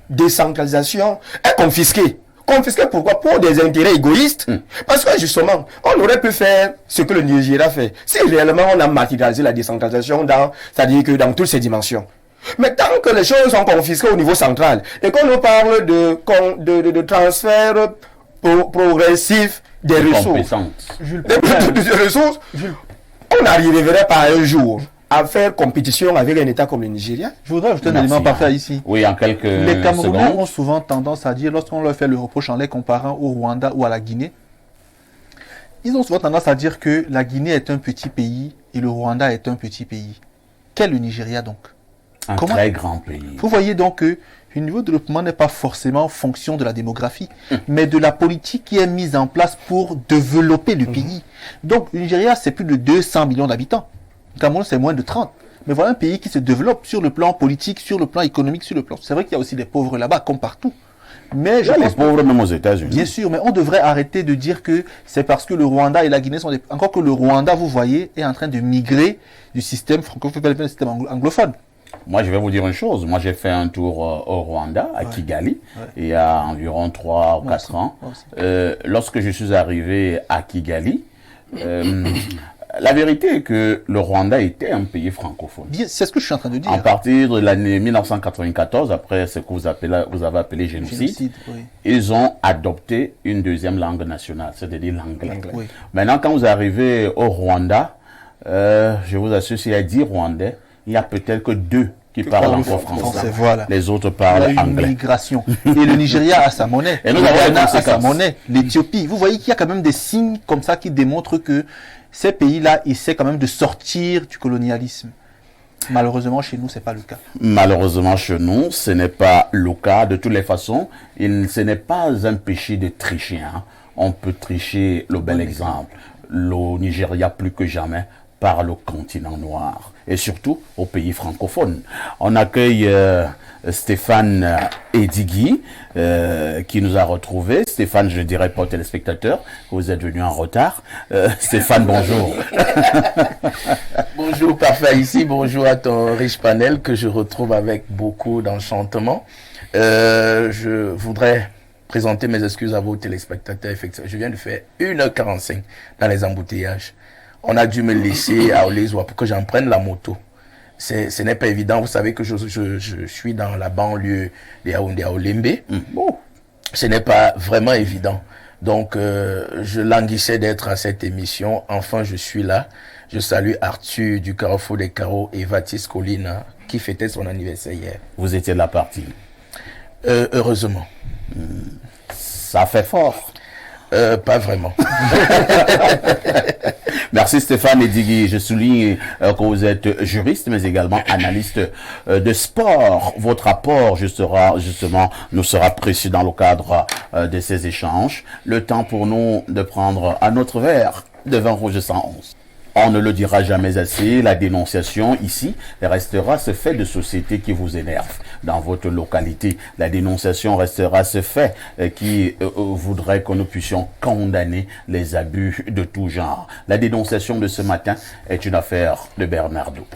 décentralisation est confisquée. Confisquée pourquoi? Pour des intérêts égoïstes. Parce que justement, on aurait pu faire ce que le Nigeria fait. Si réellement on a matérialisé la décentralisation c'est-à-dire que dans toutes ses dimensions. Mais tant que les choses sont confisquées au niveau central et qu'on nous parle de transfert progressif des ressources, on n'arriverait pas un jour à faire compétition avec un État comme le Nigeria. Je voudrais ajouter un élément parfait ici. Oui, en quelques Les Camerounais secondes. ont souvent tendance à dire, lorsqu'on leur fait le reproche en les comparant au Rwanda ou à la Guinée, ils ont souvent tendance à dire que la Guinée est un petit pays et le Rwanda est un petit pays. Qu'est le Nigeria donc? Très grand pays. Vous voyez donc que le niveau de développement n'est pas forcément en fonction de la démographie, mais de la politique qui est mise en place pour développer le pays. Donc le Nigeria, c'est plus de 200 millions d'habitants. Le Cameroun, c'est moins de 30. Mais voilà un pays qui se développe sur le plan politique, sur le plan économique, sur le plan... C'est vrai qu'il y a aussi des pauvres là-bas, comme partout. Mais Il y a les pauvres même aux États-Unis. bien sûr, mais on devrait arrêter de dire que c'est parce que le Rwanda et la Guinée sont encore que le Rwanda, vous voyez, est en train de migrer du système francophone vers le système anglophone. Moi, je vais vous dire une chose. Moi, j'ai fait un tour au Rwanda, à Kigali, il y a environ 3 ou 4 ans. Lorsque je suis arrivé à Kigali, la vérité est que le Rwanda était un pays francophone. Bien, c'est ce que je suis en train de dire. À partir de l'année 1994, après ce que vous avez appelé génocide, oui. ils ont adopté une deuxième langue nationale, c'est-à-dire l'anglais. Oui. Maintenant, quand vous arrivez au Rwanda, je vous assure, s'il y a 10 Rwandais, il y a peut-être que 2 qui parlent encore français. Voilà. Les autres Il y parlent a une anglais. migration. Et le Nigeria a sa monnaie. Et nous le avons les Ghana a sa conséquences. monnaie. L'Éthiopie. Vous voyez qu'il y a quand même des signes comme ça qui démontrent que ces pays-là essaient quand même de sortir du colonialisme. Malheureusement, chez nous, c'est pas le cas. Malheureusement, chez nous, ce n'est pas le cas. De toutes les façons, ce n'est pas un péché de tricher. Hein. On peut tricher le bel exemple. Le Nigeria, plus que jamais, parle au continent noir. Et surtout aux pays francophones. On accueille Stéphane Edigui, qui nous a retrouvés. Stéphane, je ne dirais pas aux téléspectateurs que vous êtes venu en retard. Stéphane, bonjour. Bonjour, parfait ici. Bonjour à ton riche panel que je retrouve avec beaucoup d'enchantement. Je voudrais présenter mes excuses à vos téléspectateurs. Effectivement, je viens de faire 1h45 dans les embouteillages. On a dû me laisser à Olezwa pour que j'en prenne la moto. Ce n'est pas évident. Vous savez que je suis dans la banlieue de Yaoundé à Olembe. Ce n'est pas vraiment évident. Donc, je languissais d'être à cette émission. Enfin, je suis là. Je salue Arthur du Carrefour des Carreaux et Vatis Colline qui fêtait son anniversaire hier. Vous étiez de la partie. Heureusement. Ça fait fort. Pas vraiment. Merci Stéphane Edigui. Je souligne que vous êtes juriste, mais également analyste de sport. Votre apport nous sera précieux dans le cadre de ces échanges. Le temps pour nous de prendre un autre verre de vin rouge 111. On ne le dira jamais assez, la dénonciation ici restera ce fait de société qui vous énerve dans votre localité. La dénonciation restera ce fait qui voudrait que nous puissions condamner les abus de tout genre. La dénonciation de ce matin est une affaire de Bernardo.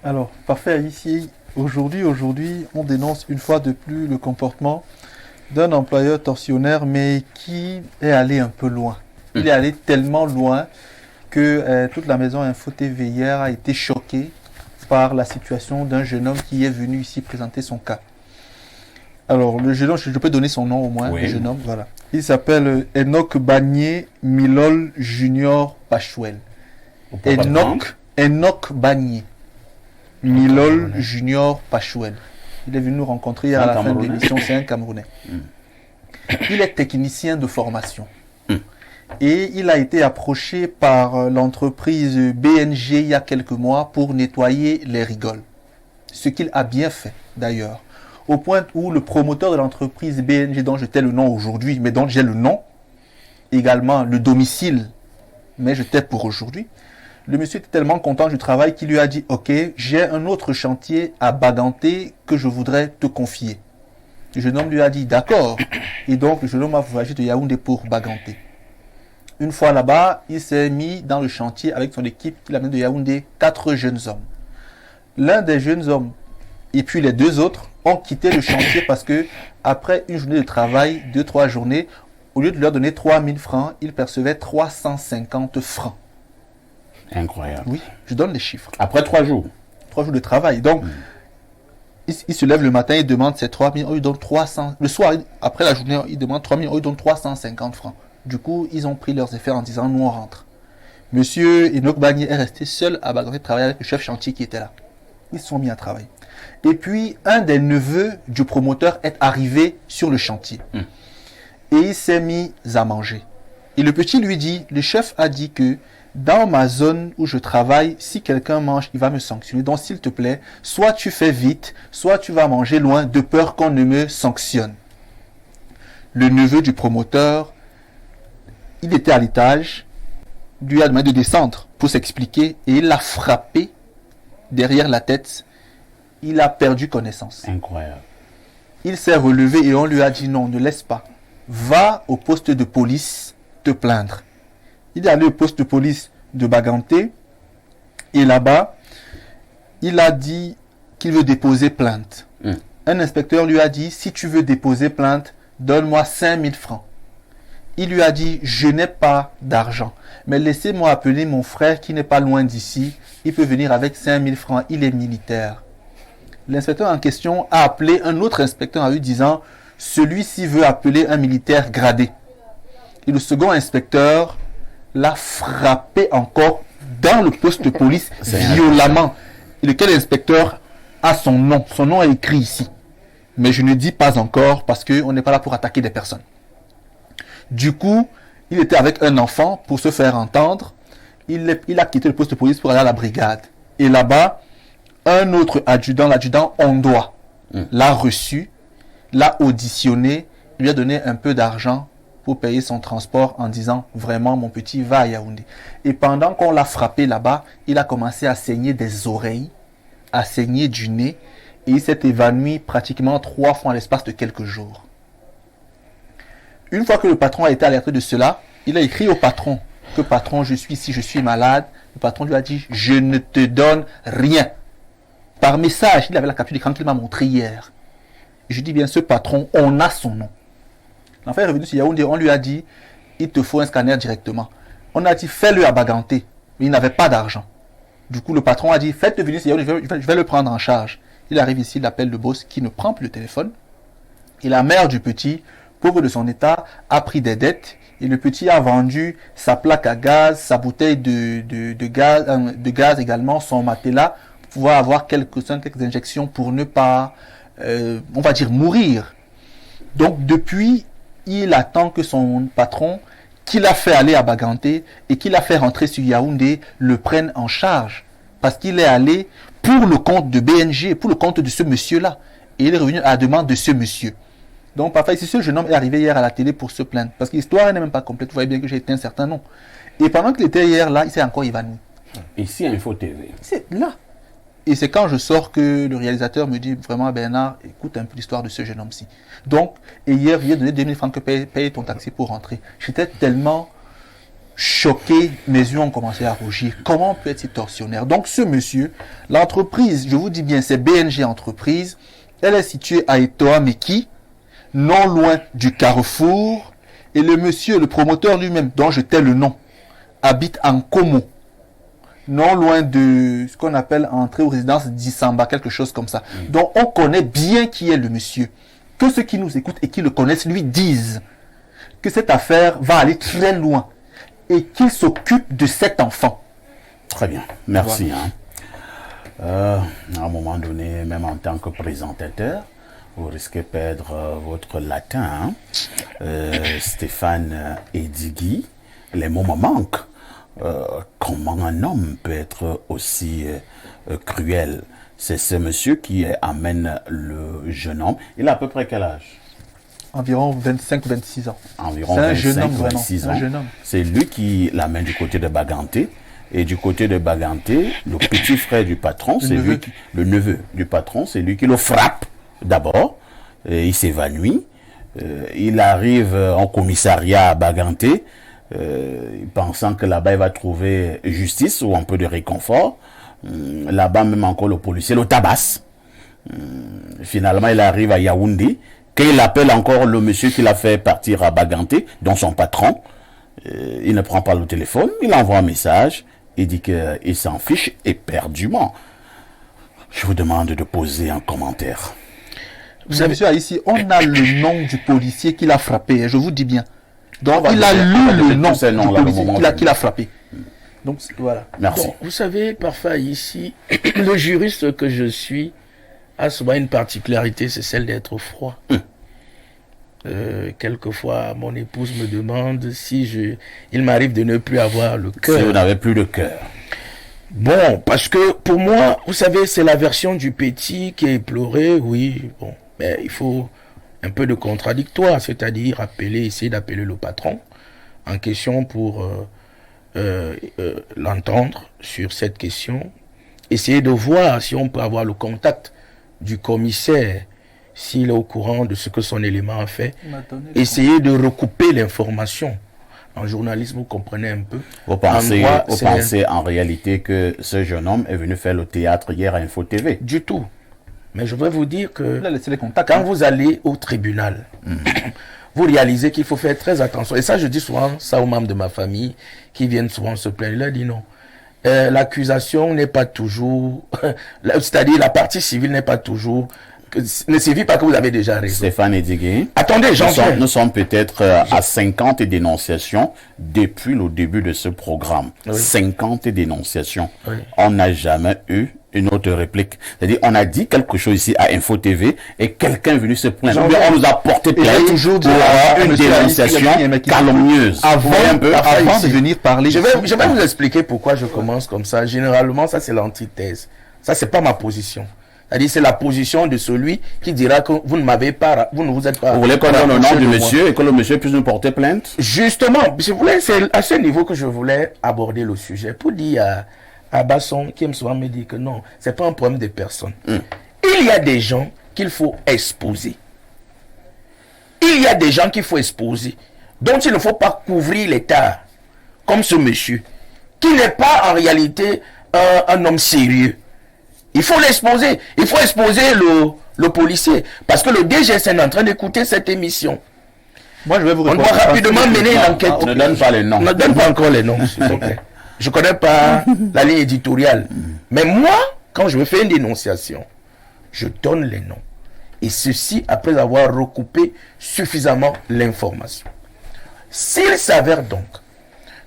Alors, parfait ici. Aujourd'hui, on dénonce une fois de plus le comportement d'un employeur tortionnaire, mais qui est allé un peu loin. Il est allé tellement loin que toute la maison Info TV hier a été choquée par la situation d'un jeune homme qui est venu ici présenter son cas. Alors, le jeune homme, je peux donner son nom au moins, oui. Le jeune homme, voilà. Il s'appelle Enoch Bagné Milol Junior Pachuel. Enoch Bagné Milol Junior Pachuel. Il est venu nous rencontrer hier à la fin de l'émission, c'est un Camerounais. Il est technicien de formation. Et il a été approché par l'entreprise BNG il y a quelques mois pour nettoyer les rigoles. Ce qu'il a bien fait d'ailleurs. Au point où le promoteur de l'entreprise BNG, dont je tais le nom aujourd'hui, mais dont j'ai le nom, également le domicile, mais je tais pour aujourd'hui, le monsieur était tellement content du travail qu'il lui a dit « Ok, j'ai un autre chantier à Baganté que je voudrais te confier. » Le jeune homme lui a dit « D'accord. » Et donc le jeune homme a voyagé de Yaoundé pour Baganté. Une fois là-bas, il s'est mis dans le chantier avec son équipe. Il a amené de Yaoundé 4 jeunes hommes. L'un des jeunes hommes et puis les 2 autres ont quitté le chantier parce que après une journée de travail, 2-3 journées, au lieu de leur donner 3000 francs, ils percevaient 350 francs. Incroyable. Oui, je donne les chiffres. Après 3 jours. 3 jours de travail. Donc, il se lève le matin, il demande ces 3000, on lui donne 300. Le soir, après la journée, il demande 3000, on lui donne 350 francs. Du coup, ils ont pris leurs affaires en disant, nous on rentre. Monsieur Enoch Bagné est resté seul à Baganté travailler avec le chef chantier qui était là. Ils se sont mis à travailler. Et puis, un des neveux du promoteur est arrivé sur le chantier. Et il s'est mis à manger. Et le petit lui dit, le chef a dit que dans ma zone où je travaille, si quelqu'un mange, il va me sanctionner. Donc, s'il te plaît, soit tu fais vite, soit tu vas manger loin de peur qu'on ne me sanctionne. Le neveu du promoteur, il était à l'étage, lui a demandé de descendre pour s'expliquer et il l'a frappé derrière la tête. Il a perdu connaissance. Incroyable. il s'est relevé et on lui a dit non, ne laisse pas. Va au poste de police te plaindre. Il est allé au poste de police de Baganté et là-bas, il a dit qu'il veut déposer plainte. Un inspecteur lui a dit, si tu veux déposer plainte, donne-moi 5000 francs. Il lui a dit, je n'ai pas d'argent, mais laissez-moi appeler mon frère qui n'est pas loin d'ici. Il peut venir avec 5000 francs, il est militaire. L'inspecteur en question a appelé un autre inspecteur en lui disant, celui-ci veut appeler un militaire gradé. Et le second inspecteur l'a frappé encore dans le poste de police violemment. Et lequel inspecteur a son nom. Son nom est écrit ici. Mais je ne dis pas encore parce qu'on n'est pas là pour attaquer des personnes. Du coup, il était avec un enfant pour se faire entendre. Il a quitté le poste de police pour aller à la brigade. Et là-bas, un autre adjudant, l'adjudant Ondoa, l'a reçu, l'a auditionné, lui a donné un peu d'argent pour payer son transport en disant vraiment mon petit va à Yaoundé. Et pendant qu'on l'a frappé là-bas, il a commencé à saigner des oreilles, à saigner du nez et il s'est évanoui pratiquement 3 fois en l'espace de quelques jours. Une fois que le patron a été alerté de cela, il a écrit au patron que patron je suis ici, je suis malade. Le patron lui a dit je ne te donne rien. Par message, il avait la capture d'écran qu'il m'a montré hier. Je dis bien ce patron, on a son nom. L'enfant est revenu sur Yaoundé, on lui a dit, il te faut un scanner directement. On a dit, fais-le à Baganté. Mais il n'avait pas d'argent. Du coup, le patron a dit, faites-le venir sur Yaoundé, je vais le prendre en charge. Il arrive ici, il appelle le boss qui ne prend plus le téléphone. Et la mère du petit, pauvre de son état, a pris des dettes. Et le petit a vendu sa plaque à gaz, sa bouteille de gaz également, son matelas, pour pouvoir avoir quelques injections pour ne pas, on va dire, mourir. Donc, depuis, il attend que son patron, qui l'a fait aller à Baganté et qui l'a fait rentrer sur Yaoundé, le prenne en charge. Parce qu'il est allé pour le compte de BNG, pour le compte de ce monsieur-là. Et il est revenu à la demande de ce monsieur. Donc, parfois, ici, ce jeune homme est arrivé hier à la télé pour se plaindre. Parce que l'histoire n'est même pas complète. Vous voyez bien que j'ai été un certain nom. Et pendant qu'il était hier là, il s'est encore évanoui. Ici, Info TV. C'est là. Et c'est quand je sors que le réalisateur me dit vraiment, Bernard, écoute un peu l'histoire de ce jeune homme-ci. Donc, et hier, il a donné 2000 francs que paye ton taxi pour rentrer. J'étais tellement choqué, mes yeux ont commencé à rougir. Comment on peut être si tortionnaire? Donc, ce monsieur, l'entreprise, je vous dis bien, c'est BNG Entreprise. Elle est située à Etoa-Meki, non loin du Carrefour. Et le monsieur, le promoteur lui-même, dont je tais le nom, habite en Como, non loin de ce qu'on appelle entrer aux résidences d'Issamba, quelque chose comme ça. Donc on connaît bien qui est le monsieur. Que ceux qui nous écoutent et qui le connaissent lui disent que cette affaire va aller très loin et qu'il s'occupe de cet enfant. Très bien, merci. Voilà. À un moment donné, même en tant que présentateur, vous risquez de perdre votre latin. Stéphane Edigui, les mots me manquent. Comment un homme peut être aussi cruel? C'est ce monsieur qui amène le jeune homme. Il a à peu près quel âge? Environ 25-26 ans. Environ c'est un jeune homme, 26 ans. Un jeune homme. C'est lui qui l'amène du côté de Baganté. Et du côté de Baganté, le petit frère du patron, c'est lui, le neveu du patron, c'est lui qui le frappe d'abord. Il s'évanouit. Il arrive en commissariat à Baganté. Pensant que là-bas il va trouver justice ou un peu de réconfort. Là-bas même encore le policier le tabasse. Finalement il arrive à Yaoundé, quand il appelle encore le monsieur qui l'a fait partir à Baganté, dont son patron. Il ne prend pas le téléphone, il envoie un message, il dit qu'il s'en fiche éperdument. Je vous demande de poser un commentaire. Vous savez, monsieur, ici, on a le nom du policier qui l'a frappé, je vous dis bien. Donc, il a lu le nom du policier qui l'a frappé. Donc, voilà. Merci. Bon, vous savez, parfois ici, le juriste que je suis a souvent une particularité, c'est celle d'être froid. Quelquefois, mon épouse me demande si il m'arrive de ne plus avoir le cœur. Si vous n'avez plus de cœur. Bon, parce que pour moi, vous savez, c'est la version du petit qui est éploré, oui, bon, mais il faut un peu de contradictoire, c'est-à-dire essayer d'appeler le patron en question pour l'entendre sur cette question, essayer de voir si on peut avoir le contact du commissaire s'il est au courant de ce que son élément a fait, Il m'a donné essayez de recouper l'information. En journalisme, vous comprenez un peu. Vous pensez, En droit, vous pensez en réalité que ce jeune homme est venu faire le théâtre hier à Info TV? Du tout. Mais je voudrais vous dire que Il a laissé les contacts. quand vous allez au tribunal, vous réalisez qu'il faut faire très attention. Et ça, je dis souvent ça aux membres de ma famille qui viennent souvent se plaindre. Il leur dit non. L'accusation n'est pas toujours... C'est-à-dire la partie civile n'est pas toujours... Ne suffit pas que vous avez déjà raison. Stéphane Edigué. Attendez, Nous sommes peut-être à 50 dénonciations depuis le début de ce programme. Oui. 50 dénonciations. Oui. On n'a jamais eu une autre réplique. C'est-à-dire, on a dit quelque chose ici à Info TV et quelqu'un est venu se plaindre. Jean- Ou bien on nous a porté Et j'ai plainte toujours dit pour à une monsieur dénonciation Ali, calomnieuse. Avant, Vous voyez un peu avant ici. de venir parler Je ici, vais vous expliquer pourquoi je commence comme ça. Généralement, ça c'est l'antithèse. Ça, c'est pas ma position. C'est-à-dire, c'est la position de celui qui dira que vous ne m'avez pas, vous ne vous êtes pas... Vous voulez qu'on donne le nom rapproché du de moi. monsieur et que le monsieur puisse nous porter plainte? Justement, si vous voulez, c'est à ce niveau que je voulais aborder le sujet. Pour dire à Basson, qui aime souvent me dire que non, c'est pas un problème de personne. Il y a des gens qu'il faut exposer. Il y a des gens qu'il faut exposer, dont il ne faut pas couvrir l'état, comme ce monsieur, qui n'est pas en réalité un homme sérieux. Il faut l'exposer. Il faut exposer le policier. Parce que le DGSN est en train d'écouter cette émission. moi je vais vous On répondre. doit rapidement mener une enquête. Ne donne pas les noms. Ne donne pas encore les noms, s'il te plaît. Je ne connais pas la ligne éditoriale. Mais moi, quand je me fais une dénonciation, je donne les noms. Et ceci après avoir recoupé suffisamment l'information. S'il s'avère donc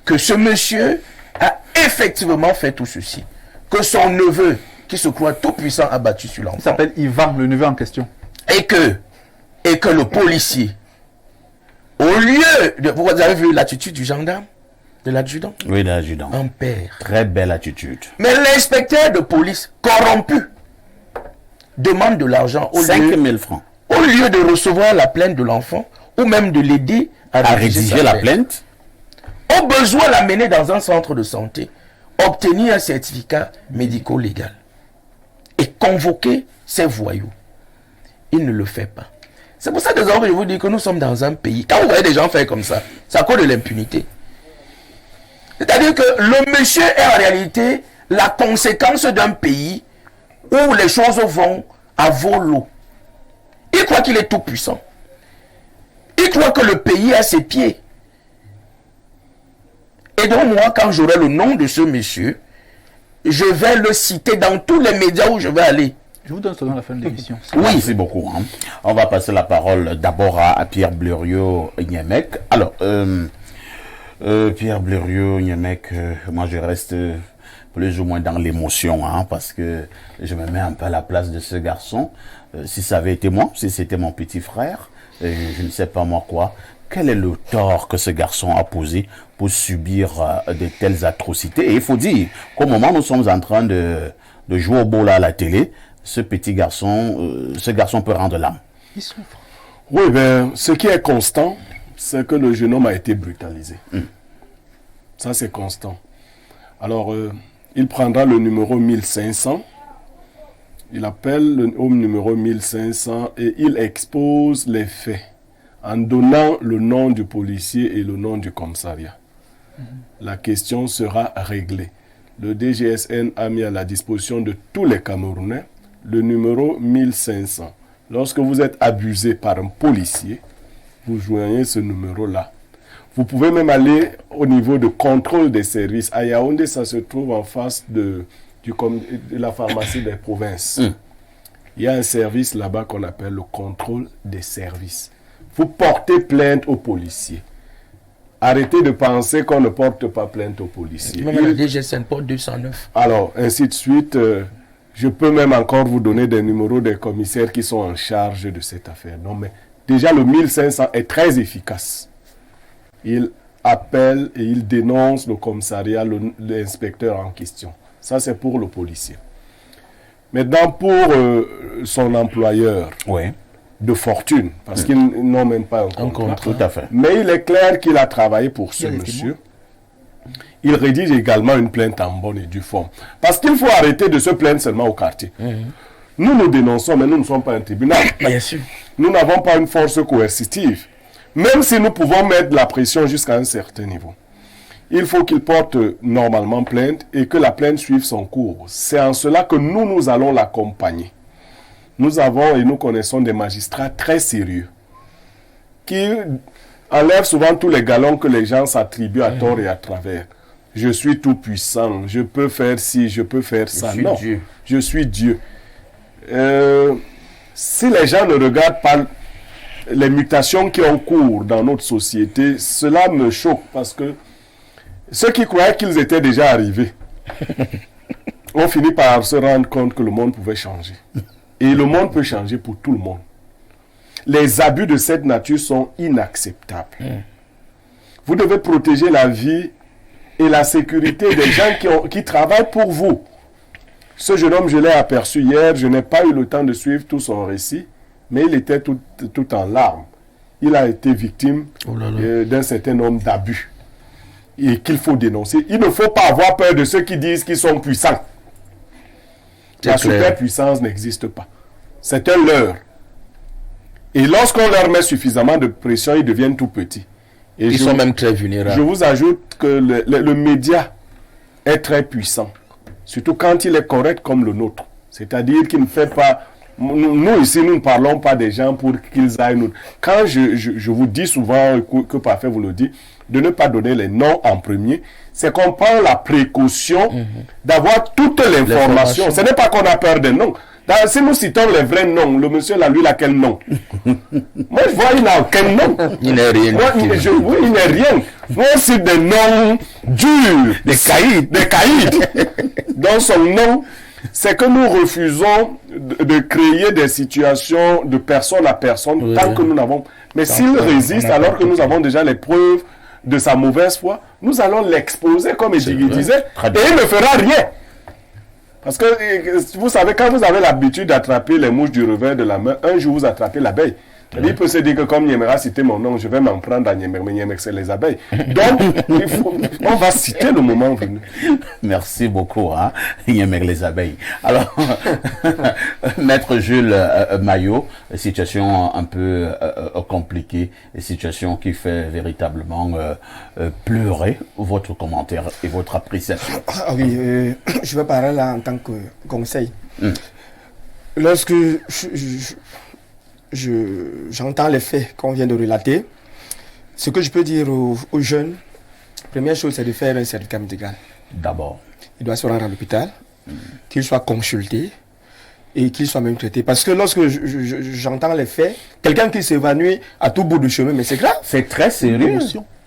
que ce monsieur a effectivement fait tout ceci, que son neveu, qui se croit tout puissant, a battu sur Il l'enfant, s'appelle Yvan, le neveu en question. et que le policier, au lieu de... Vous avez vu l'attitude du gendarme, de l'adjudant? Oui, l'adjudant. Un père. Très belle attitude. Mais l'inspecteur de police corrompu demande de l'argent au 5 lieu 000 francs. au lieu de recevoir la plainte de l'enfant ou même de l'aider à À rédiger rédiger sa la plainte? Au besoin l'amener dans un centre de santé, obtenir un certificat médico-légal et convoquer ces voyous. Il ne le fait pas. C'est pour ça que je vous dis que nous sommes dans un pays. Quand vous voyez des gens faire comme ça, c'est à cause de l'impunité. C'est-à-dire que le monsieur est en réalité la conséquence d'un pays où les choses vont à volo. Il croit qu'il est tout puissant. Il croit que le pays est à ses pieds. Et donc moi, quand j'aurai le nom de ce monsieur, je vais le citer dans tous les médias où je vais aller. Je vous donne seulement la fin de l'émission. Oui, merci beaucoup. Hein. On va passer la parole d'abord à Pierre Bleriot-Niemek. Alors, Pierre Bleriot-Niemek, moi je reste plus ou moins dans l'émotion, hein, parce que je me mets un peu à la place de ce garçon. Si ça avait été moi, si c'était mon petit frère, je ne sais pas moi quoi, quel est le tort que ce garçon a posé pour subir de telles atrocités? Et il faut dire qu'au moment où nous sommes en train de jouer au bol à la télé, ce petit garçon, ce garçon peut rendre l'âme. Il souffre. Oui, ben, ce qui est constant, c'est que le jeune homme a été brutalisé. Ça, c'est constant. Alors, il prendra le numéro 1500. Il appelle le homme numéro 1500 et il expose les faits en donnant le nom du policier et le nom du commissariat. La question sera réglée. Le DGSN a mis à la disposition de tous les Camerounais le numéro 1500. Lorsque vous êtes abusé par un policier, vous joignez ce numéro-là. Vous pouvez même aller au niveau de contrôle des services. À Yaoundé, ça se trouve en face de la pharmacie des provinces. Il y a un service là-bas qu'on appelle le contrôle des services. Vous portez plainte aux policiers. Arrêtez de penser qu'on ne porte pas plainte aux policiers. Même le DGSN porte 209. Alors, ainsi de suite, je peux même encore vous donner des numéros des commissaires qui sont en charge de cette affaire. Non, mais déjà, le 1500 est très efficace. Il appelle et il dénonce le commissariat, l'inspecteur en question. Ça, c'est pour le policier. Maintenant, pour son employeur Oui, de fortune, parce qu'ils n'ont même pas un contrat. tout à fait. Mais il est clair qu'il a travaillé pour ce Il y a des monsieur. Il rédige également une plainte en bonne et due forme. Parce qu'il faut arrêter de se plaindre seulement au quartier. Nous dénonçons, mais nous ne sommes pas un tribunal. Bien sûr. Nous n'avons pas une force coercitive. Même si nous pouvons mettre de la pression jusqu'à un certain niveau. Il faut qu'il porte normalement plainte et que la plainte suive son cours. C'est en cela que nous allons l'accompagner. Nous avons et nous connaissons des magistrats très sérieux qui enlèvent souvent tous les galons que les gens s'attribuent à tort et à travers. Je suis tout puissant, je peux faire ci, je peux faire ça. Non, je suis Dieu. Si les gens ne regardent pas les mutations qui ont cours dans notre société, cela me choque parce que ceux qui croyaient qu'ils étaient déjà arrivés ont fini par se rendre compte que le monde pouvait changer. Et le monde peut changer pour tout le monde. Les abus de cette nature sont inacceptables. Vous devez protéger la vie et la sécurité des gens qui travaillent pour vous. Ce jeune homme, je l'ai aperçu hier, je n'ai pas eu le temps de suivre tout son récit, mais il était tout en larmes. Il a été victime d'un certain nombre d'abus et qu'il faut dénoncer. Il ne faut pas avoir peur de ceux qui disent qu'ils sont puissants. La superpuissance n'existe pas. C'est un leurre. Et lorsqu'on leur met suffisamment de pression, ils deviennent tout petits. Et ils sont même très vulnérables. Je vous ajoute que le média est très puissant. Surtout quand il est correct comme le nôtre. C'est-à-dire qu'il ne fait pas... Nous ici, nous ne parlons pas des gens pour qu'ils aillent... Quand je vous dis souvent, que Parfait vous le dit, de ne pas donner les noms en premier, c'est qu'on prend la précaution d'avoir toute l'information. Ce n'est pas qu'on a peur des noms. Si nous citons les vrais noms, le monsieur là, lui, il a quel nom? Moi, je vois, il n'a aucun nom. Il n'est rien. Oui, il n'est rien. Moi, c'est des noms durs. Des caïds. Dans son nom, c'est que nous refusons de créer des situations de personne à personne tant que nous n'avons... Mais s'il résiste, alors que nous avons déjà les preuves de sa mauvaise foi, nous allons l'exposer, comme il disait, et il ne fera rien. Parce que, vous savez, quand vous avez l'habitude d'attraper les mouches du revers de la main, un jour vous attrapez l'abeille. Il peut se dire que comme Niemera a cité mon nom, je vais m'en prendre à Niemer, mais Niemer c'est les abeilles. Donc, on va citer le moment venu. Merci beaucoup, hein, Niemer les abeilles. Alors, Maître Jules Maillot, situation un peu compliquée, situation qui fait véritablement pleurer. Votre commentaire et votre appréciation. Ah oui, je vais parler là en tant que conseil. Lorsque j'entends les faits qu'on vient de relater, ce que je peux dire aux jeunes, première chose, c'est de faire un certificat médical. D'abord. Il doit se rendre à l'hôpital, qu'il soit consulté et qu'il soit même traité. Parce que lorsque j'entends les faits, quelqu'un qui s'évanouit à tout bout du chemin, mais c'est grave. C'est très sérieux.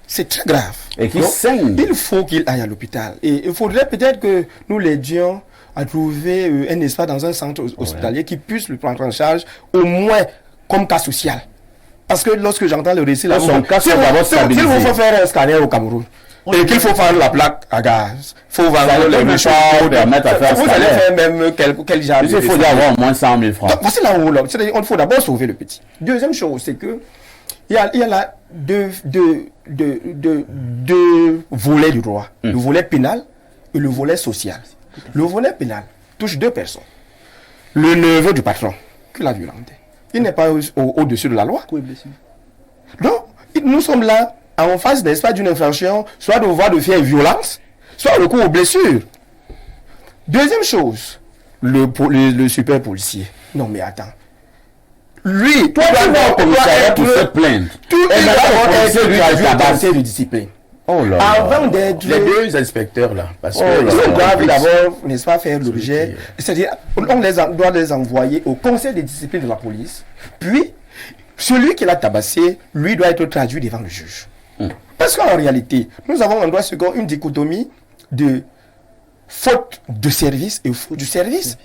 C'est très grave. Et qui saigne. Il faut qu'il aille à l'hôpital. Et il faudrait peut-être que nous l'aidions à trouver un espace dans un centre hospitalier qui puisse le prendre en charge, au moins comme cas social. Parce que lorsque j'entends le récit, là, son cas, c'est d'abord stabilisé. S'il faut faire un scanner au Cameroun, et qu'il faut faire la plaque à gaz, il faut vendre les méchants, vous allez faire même quel genre. Il faut avoir au moins 100 000 francs. Voici là où il faut d'abord sauver le petit. Deuxième chose, c'est que il y a là deux volets du droit. Le volet pénal et le volet social. Le volet pénal touche deux personnes. Le neveu du patron, qui l'a violenté. Il n'est pas au-dessus de la loi. Donc, nous sommes là en face, n'est-ce pas, d'une infraction, soit de voie de fait et violence, soit recours aux blessures. Deuxième chose, le super policier. Non mais attends. Lui, toi, tu vas au commissariat pour se plaindre. Tout est être de discipline. Oh là avant d'être les deux inspecteurs là, parce que ils doivent d'abord, n'est-ce pas, faire l'objet, c'est-à-dire on doit les envoyer au conseil de discipline de la police, puis celui qui l'a tabassé, lui doit être traduit devant le juge. Parce qu'en réalité, nous avons en droit second une dichotomie de faute de service et faute du service.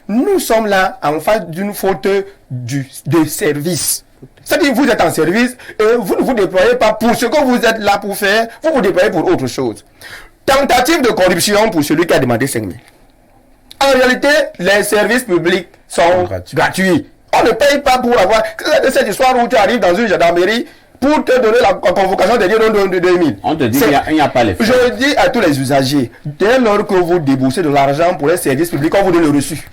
Nous sommes là en face d'une faute de service. C'est-à-dire que vous êtes en service et vous ne vous déployez pas pour ce que vous êtes là pour faire, vous vous déployez pour autre chose. Tentative de corruption pour celui qui a demandé 5 000. En réalité, les services publics sont gratuits. On ne paye pas pour avoir... Cette histoire où tu arrives dans une gendarmerie pour te donner la convocation de 2 000. On te dit qu'il n'y a pas les frais. Je dis à tous les usagers, dès lors que vous déboursez de l'argent pour les services publics, on vous donne le reçu.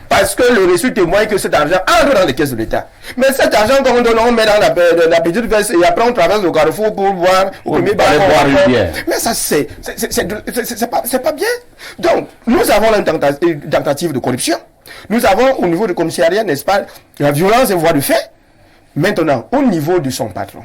Par parce que le reçu témoigne que cet argent entre dans les caisses de l'État. Mais cet argent qu'on donne, on met dans la petite veste et après on traverse le carrefour pour boire au premier bar. Mais ça, c'est pas bien. Donc, nous avons une tentative de corruption. Nous avons au niveau du commissariat, n'est-ce pas, la violence et voie de fait. Maintenant, au niveau de son patron,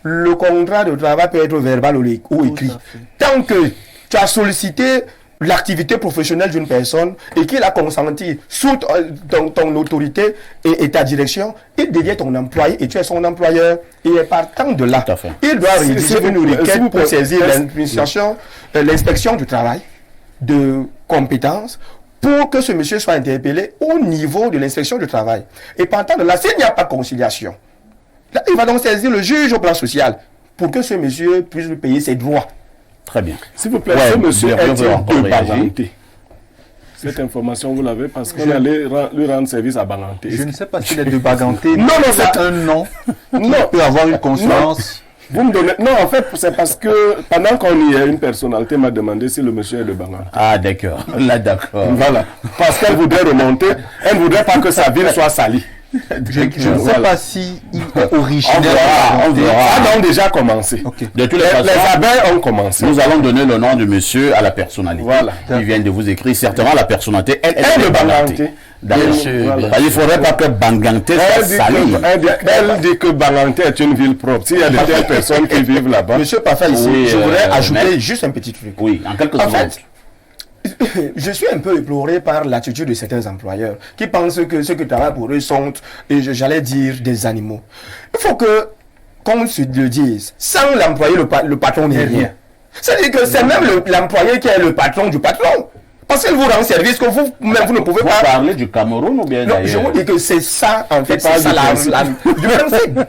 le contrat de travail peut être verbal ou écrit. Tant que tu as sollicité l'activité professionnelle d'une personne et qu'il a consenti sous ton autorité et ta direction, il devient ton employé et tu es son employeur. Et partant de là, il doit rédiger une requête pour saisir l'inspection du travail de compétences pour que ce monsieur soit interpellé au niveau de l'inspection du travail. Et partant de là, s'il n'y a pas de conciliation, là, il va donc saisir le juge au plan social pour que ce monsieur puisse lui payer ses droits. Très bien. S'il vous plaît, ce monsieur est de Banganté. Cette information, vous l'avez parce qu'on allait lui rendre service à Banganté. Je ne sais pas s'il est de Banganté. Non, c'est un nom qui non. peut avoir une consonance. Vous me donnez... Non, en fait, c'est parce que pendant qu'on y est, une personnalité m'a demandé si le monsieur est de Banganté. Ah, d'accord. Là, d'accord. Voilà. Parce qu'elle voudrait remonter, elle ne voudrait pas que sa ville soit salie. Je ne sais pas si il est originaire. On verra. Ah non, déjà commencé. Okay. De toutes les façons, les abeilles ont commencé. Nous allons donner le nom de monsieur à la personnalité. Voilà. Qui vient de vous écrire. Certainement, la personnalité, elle est est de de Banganté. D'accord. Voilà. Il ne faudrait pas que Banganté soit sali. Elle dit que Banganté est une ville propre. S'il y a de telles personnes qui vivent là-bas. Monsieur Parfait, ici, Oui, je voudrais ajouter juste un petit truc. Oui, en quelques En secondes. fait, je suis un peu éploré par l'attitude de certains employeurs qui pensent que ceux qui travaillent pour eux sont, j'allais dire, des animaux. Il faut qu'on se le dise, sans l'employé, le patron n'est rien. C'est-à-dire que c'est même l'employé qui est le patron du patron. Parce qu'il vous rend service que vous ne pouvez pas... Vous parlez du Cameroun ou bien Non, je vous dis que c'est ça, en fait, c'est ça du principe.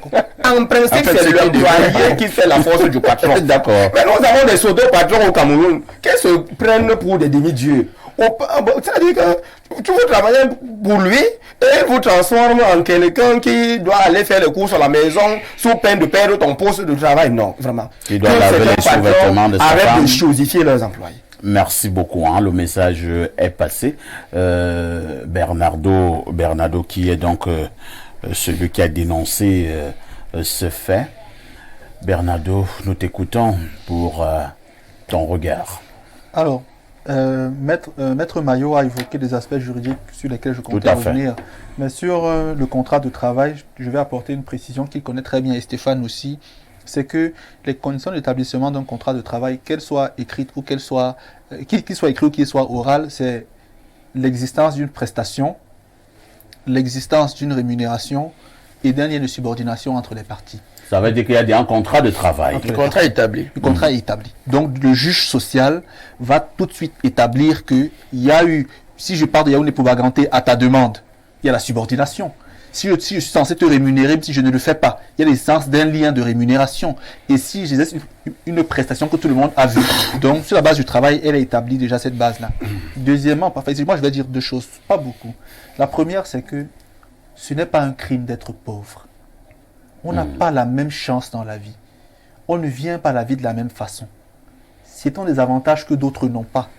En principe, c'est l'employé qui fait la force du patron. D'accord. Mais nous avons des pseudo-patrons au Cameroun qui se prennent pour des demi-dieux. C'est-à-dire que tu veux travailler pour lui et il vous transforme en quelqu'un qui doit aller faire les courses à la maison sous peine de perdre ton poste de travail. Non, vraiment. Il doit laver les sous-vêtements de sa femme. Arrête de chosifier leurs employés. Merci beaucoup, hein. Le message est passé. Bernardo qui est donc celui qui a dénoncé ce fait. Bernardo, nous t'écoutons pour ton regard. Alors, Maître Maillot a évoqué des aspects juridiques sur lesquels je comptais revenir. Mais sur le contrat de travail, je vais apporter une précision qu'il connaît très bien et Stéphane aussi. C'est que les conditions d'établissement d'un contrat de travail, qu'elles soient écrites ou qu'il soit écrit ou qu'il soit oral, c'est l'existence d'une prestation, l'existence d'une rémunération et d'un lien de subordination entre les parties. Ça veut dire qu'il y a bien un contrat de travail. Le contrat est établi. Le contrat est établi. Donc le juge social va tout de suite établir qu'il y a eu, si je pars de Yaoundé pour Banganté à ta demande, il y a la subordination. Si je suis censé te rémunérer, si je ne le fais pas, il y a l'existence d'un lien de rémunération. Et si j'exerce une prestation que tout le monde a vue, donc sur la base du travail, elle est établie déjà cette base-là. Deuxièmement, moi je vais dire deux choses, pas beaucoup. La première, c'est que ce n'est pas un crime d'être pauvre. On n'a pas la même chance dans la vie. On ne vient pas à la vie de la même façon. C'est un des avantages que d'autres n'ont pas.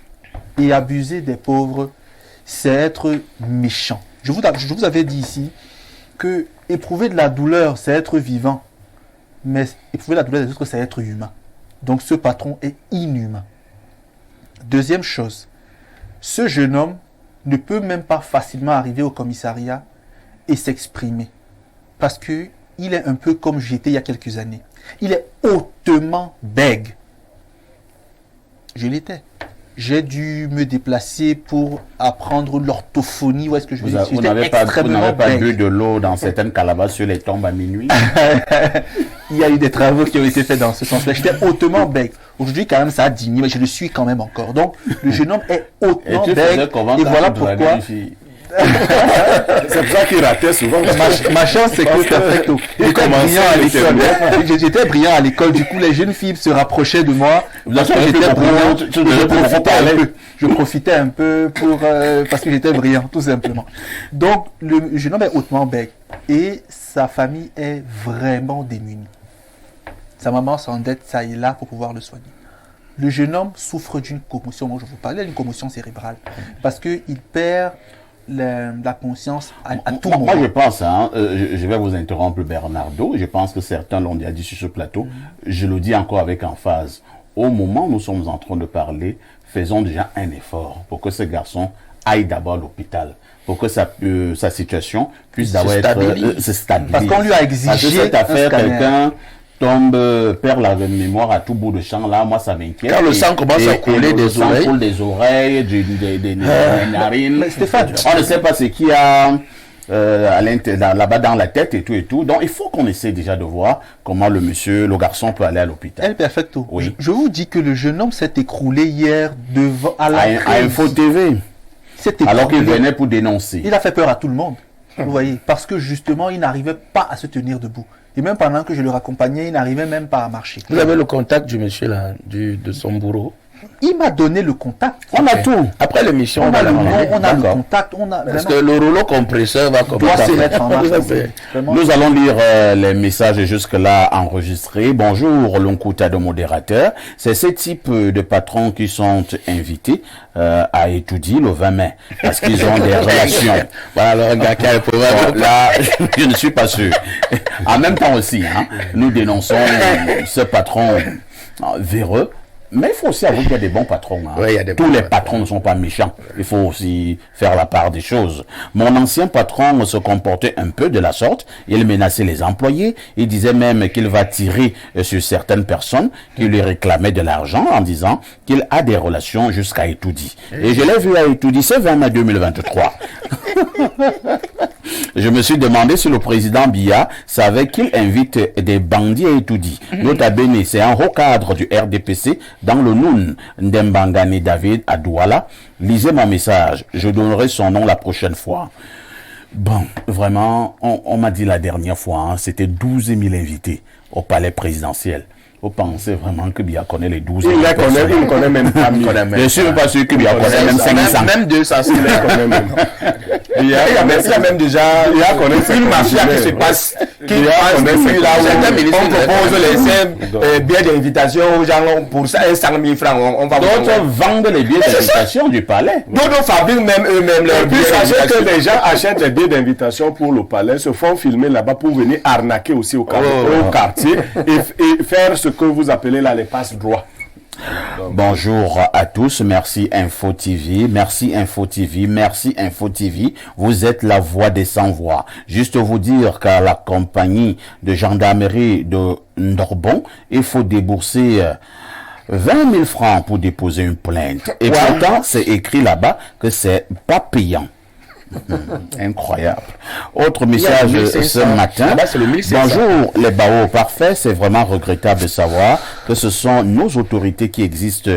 Et abuser des pauvres, c'est être méchant. Je vous avais dit ici que éprouver de la douleur, c'est être vivant. Mais éprouver la douleur des autres, c'est être humain. Donc ce patron est inhumain. Deuxième chose, ce jeune homme ne peut même pas facilement arriver au commissariat et s'exprimer. Parce qu'il est un peu comme j'étais il y a quelques années. Il est hautement bègue. Je l'étais. J'ai dû me déplacer pour apprendre l'orthophonie. Où est-ce que je Vous n'avez pas bu de l'eau dans certaines calabasses sur les tombes à minuit? Il y a eu des travaux qui ont été faits dans ce sens-là. J'étais hautement bègue. Aujourd'hui, quand même, ça a diminué, mais je le suis quand même encore. Donc, le jeune homme est hautement bègue. Et voilà pourquoi... C'est pour ça qu'il ratait souvent. Ma chance, c'est que j'étais brillant à l'école. Du coup, les jeunes filles se rapprochaient de moi. Parce que j'étais brillant. Je profitais un peu parce que j'étais brillant, tout simplement. Donc, le jeune homme est hautement bègue. Et sa famille est vraiment démunie. Sa maman s'endette ça et là pour pouvoir le soigner. Le jeune homme souffre d'une commotion dont je vous parlais, d'une commotion cérébrale. Parce qu'il perd la conscience à tout Moi, moment. je pense, je vais vous interrompre, Bernardo. Je pense que certains l'ont déjà dit sur ce plateau. Je le dis encore avec emphase. Au moment où nous sommes en train de parler, faisons déjà un effort pour que ce garçon aille d'abord à l'hôpital, pour que sa situation puisse d'abord se stabilise. Parce qu'on lui a exigé Parce que cette affaire, un scanner. quelqu'un perd la mémoire à tout bout de champ, là, moi, ça m'inquiète. Quand le sang commence à couler des le sang oreilles. coule des oreilles, des narines. Mais Stéphane, On ne sait pas ce qu'il y a là-bas dans la tête et tout. Donc, il faut qu'on essaie déjà de voir comment le garçon peut aller à l'hôpital. El Perfecto, Oui. je vous dis que le jeune homme s'est écroulé hier devant à la À Info TV, S'est alors qu'il écroulé. venait pour dénoncer. Il a fait peur à tout le monde. Vous voyez, parce que justement, il n'arrivait pas à se tenir debout. Et même pendant que je le raccompagnais, il n'arrivait même pas à marcher. Vous avez le contact du monsieur là, de son bourreau. Il m'a donné le contact. On a tout. Après l'émission, On a le nom, ramener. on a le D'accord. contact, on a Parce vraiment... que le rouleau compresseur va doit commencer se mettre en marche. Vraiment. Nous allons lire les messages jusque-là enregistrés. Bonjour, Lonkuta de modérateur. C'est ce type de patrons qui sont invités à étudier le 20 mai parce qu'ils ont des relations. Voilà le gars qui a le pouvoir. Bon, là, je ne suis pas sûr. En même temps aussi, nous dénonçons ce patron véreux. Mais il faut aussi avouer qu'il y a des bons patrons. Oui, il y a des Tous bons les patrons. patrons ne sont pas méchants. Il faut aussi faire la part des choses. Mon ancien patron se comportait un peu de la sorte. Il menaçait les employés. Il disait même qu'il va tirer sur certaines personnes qui lui réclamaient de l'argent en disant qu'il a des relations jusqu'à Etoudi. Et je l'ai vu à Etoudi ce 20 mai 2023. Je me suis demandé si le président Biya savait qu'il invite des bandits à Etoudi. Nota bene, c'est un haut cadre du RDPC dans le Noun, Ndembangani David à Douala. Lisez mon message, je donnerai son nom la prochaine fois. Bon, vraiment, on m'a dit la dernière fois, c'était 12 000 invités au palais présidentiel. Vous pensez vraiment que Biya connaît les 12 000 Il ne connaît même pas mieux. Je ne suis même pas sûr que Biya connaît même 500. Même 200, c'est Il connaît même. Il y a même déjà. Il y a connaît Une mafia qui se passe, qui passe depuis là où on propose les billets d'invitation aux gens pour ça, 100 000 francs. On va D'autres vendent les billets d'invitation du palais. D'autres fabriquent même eux-mêmes leurs Et puis billets sachez que d'invitation. les gens achètent des billets d'invitation pour le palais, se font filmer là-bas pour venir arnaquer aussi au quartier et faire ce que vous appelez là les passes droits. Bonjour à tous, merci Info TV, merci Info TV, merci Info TV. Vous êtes la voix des sans-voix. Juste vous dire qu'à la compagnie de gendarmerie de Ndorbon, il faut débourser 20 000 francs pour déposer une plainte. Et pourtant, c'est écrit là-bas que c'est pas payant. Incroyable. Autre message le 1500. ce matin. Là-bas, c'est le 1500. Bonjour les Bao parfaits. C'est vraiment regrettable de savoir que ce sont nos autorités qui existent,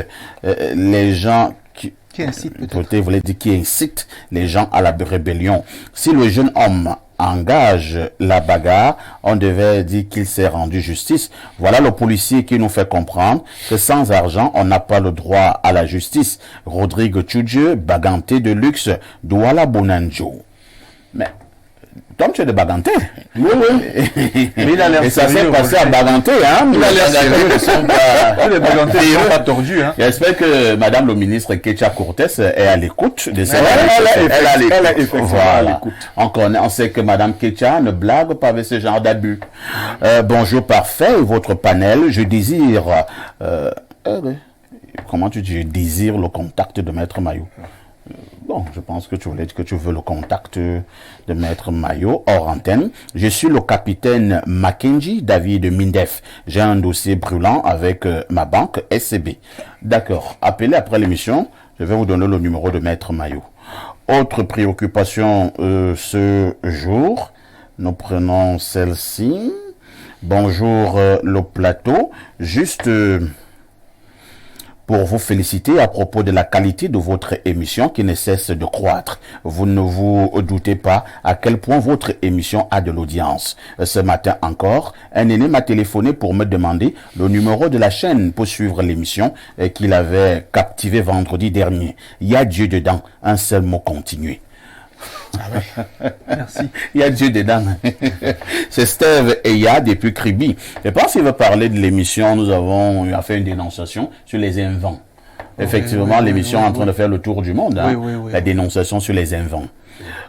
les gens qui incite peut-être. vous voulez dire qui incitent les gens à la rébellion. Si le jeune homme engage la bagarre, on devait dire qu'il s'est rendu justice. Voilà le policier qui nous fait comprendre que sans argent, on n'a pas le droit à la justice. Rodrigue Tchudje, Baganté de luxe, Douala Bonanjo. Mais, toi, tu es de Baganté. Oui, oui. Mais il a l'air Et ça s'est sérieux, passé à Roger. Baganté, hein. Il a l'air sérieux, ils sont pas... Les Bagantais, ils sont pas tordus, hein. J'espère que Madame le ministre Ketia Cortés est à l'écoute de cette Elle est effectivement à l'écoute. On sait que Madame Ketia ne blague pas avec ce genre d'abus. Bonjour parfait, votre panel. Je désire... comment tu dis? Je désire le contact de Maître Maillot. Bon, je pense que tu voulais dire que tu veux le contact de Maître Maillot hors antenne. Je suis le capitaine Mackenzie David Mindef. J'ai un dossier brûlant avec ma banque SCB. D'accord. Appelez après l'émission. Je vais vous donner le numéro de Maître Maillot. Autre préoccupation ce jour. Nous prenons celle-ci. Bonjour le plateau. Juste... pour vous féliciter à propos de la qualité de votre émission qui ne cesse de croître. Vous ne vous doutez pas à quel point votre émission a de l'audience. Ce matin encore, un aîné m'a téléphoné pour me demander le numéro de la chaîne pour suivre l'émission qu'il avait captivé vendredi dernier. Il y a Dieu dedans, un seul mot continué. Merci. Il y a Dieu dedans. C'est Steve Eya depuis Kribi. Je pense qu'il veut parler de l'émission. Nous avons fait une dénonciation sur les invents. Effectivement, oui, l'émission oui, est en train de faire le tour du monde. Oui, oui, oui. La dénonciation sur les invents.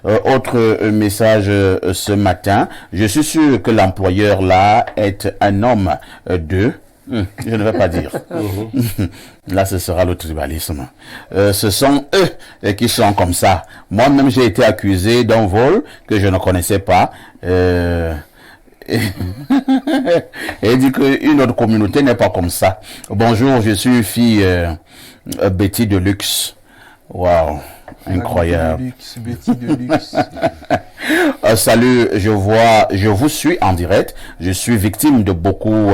Autre message ce matin. Je suis sûr que l'employeur là est un homme de... je ne vais pas dire. Là, ce sera le tribalisme. Ce sont eux qui sont comme ça. Moi-même, j'ai été accusé d'un vol que je ne connaissais pas. Et dit qu'une autre communauté n'est pas comme ça. Bonjour, je suis une fille Betty de luxe. Waouh, incroyable. Betty de luxe. Salut, je vous suis en direct. Je suis victime de beaucoup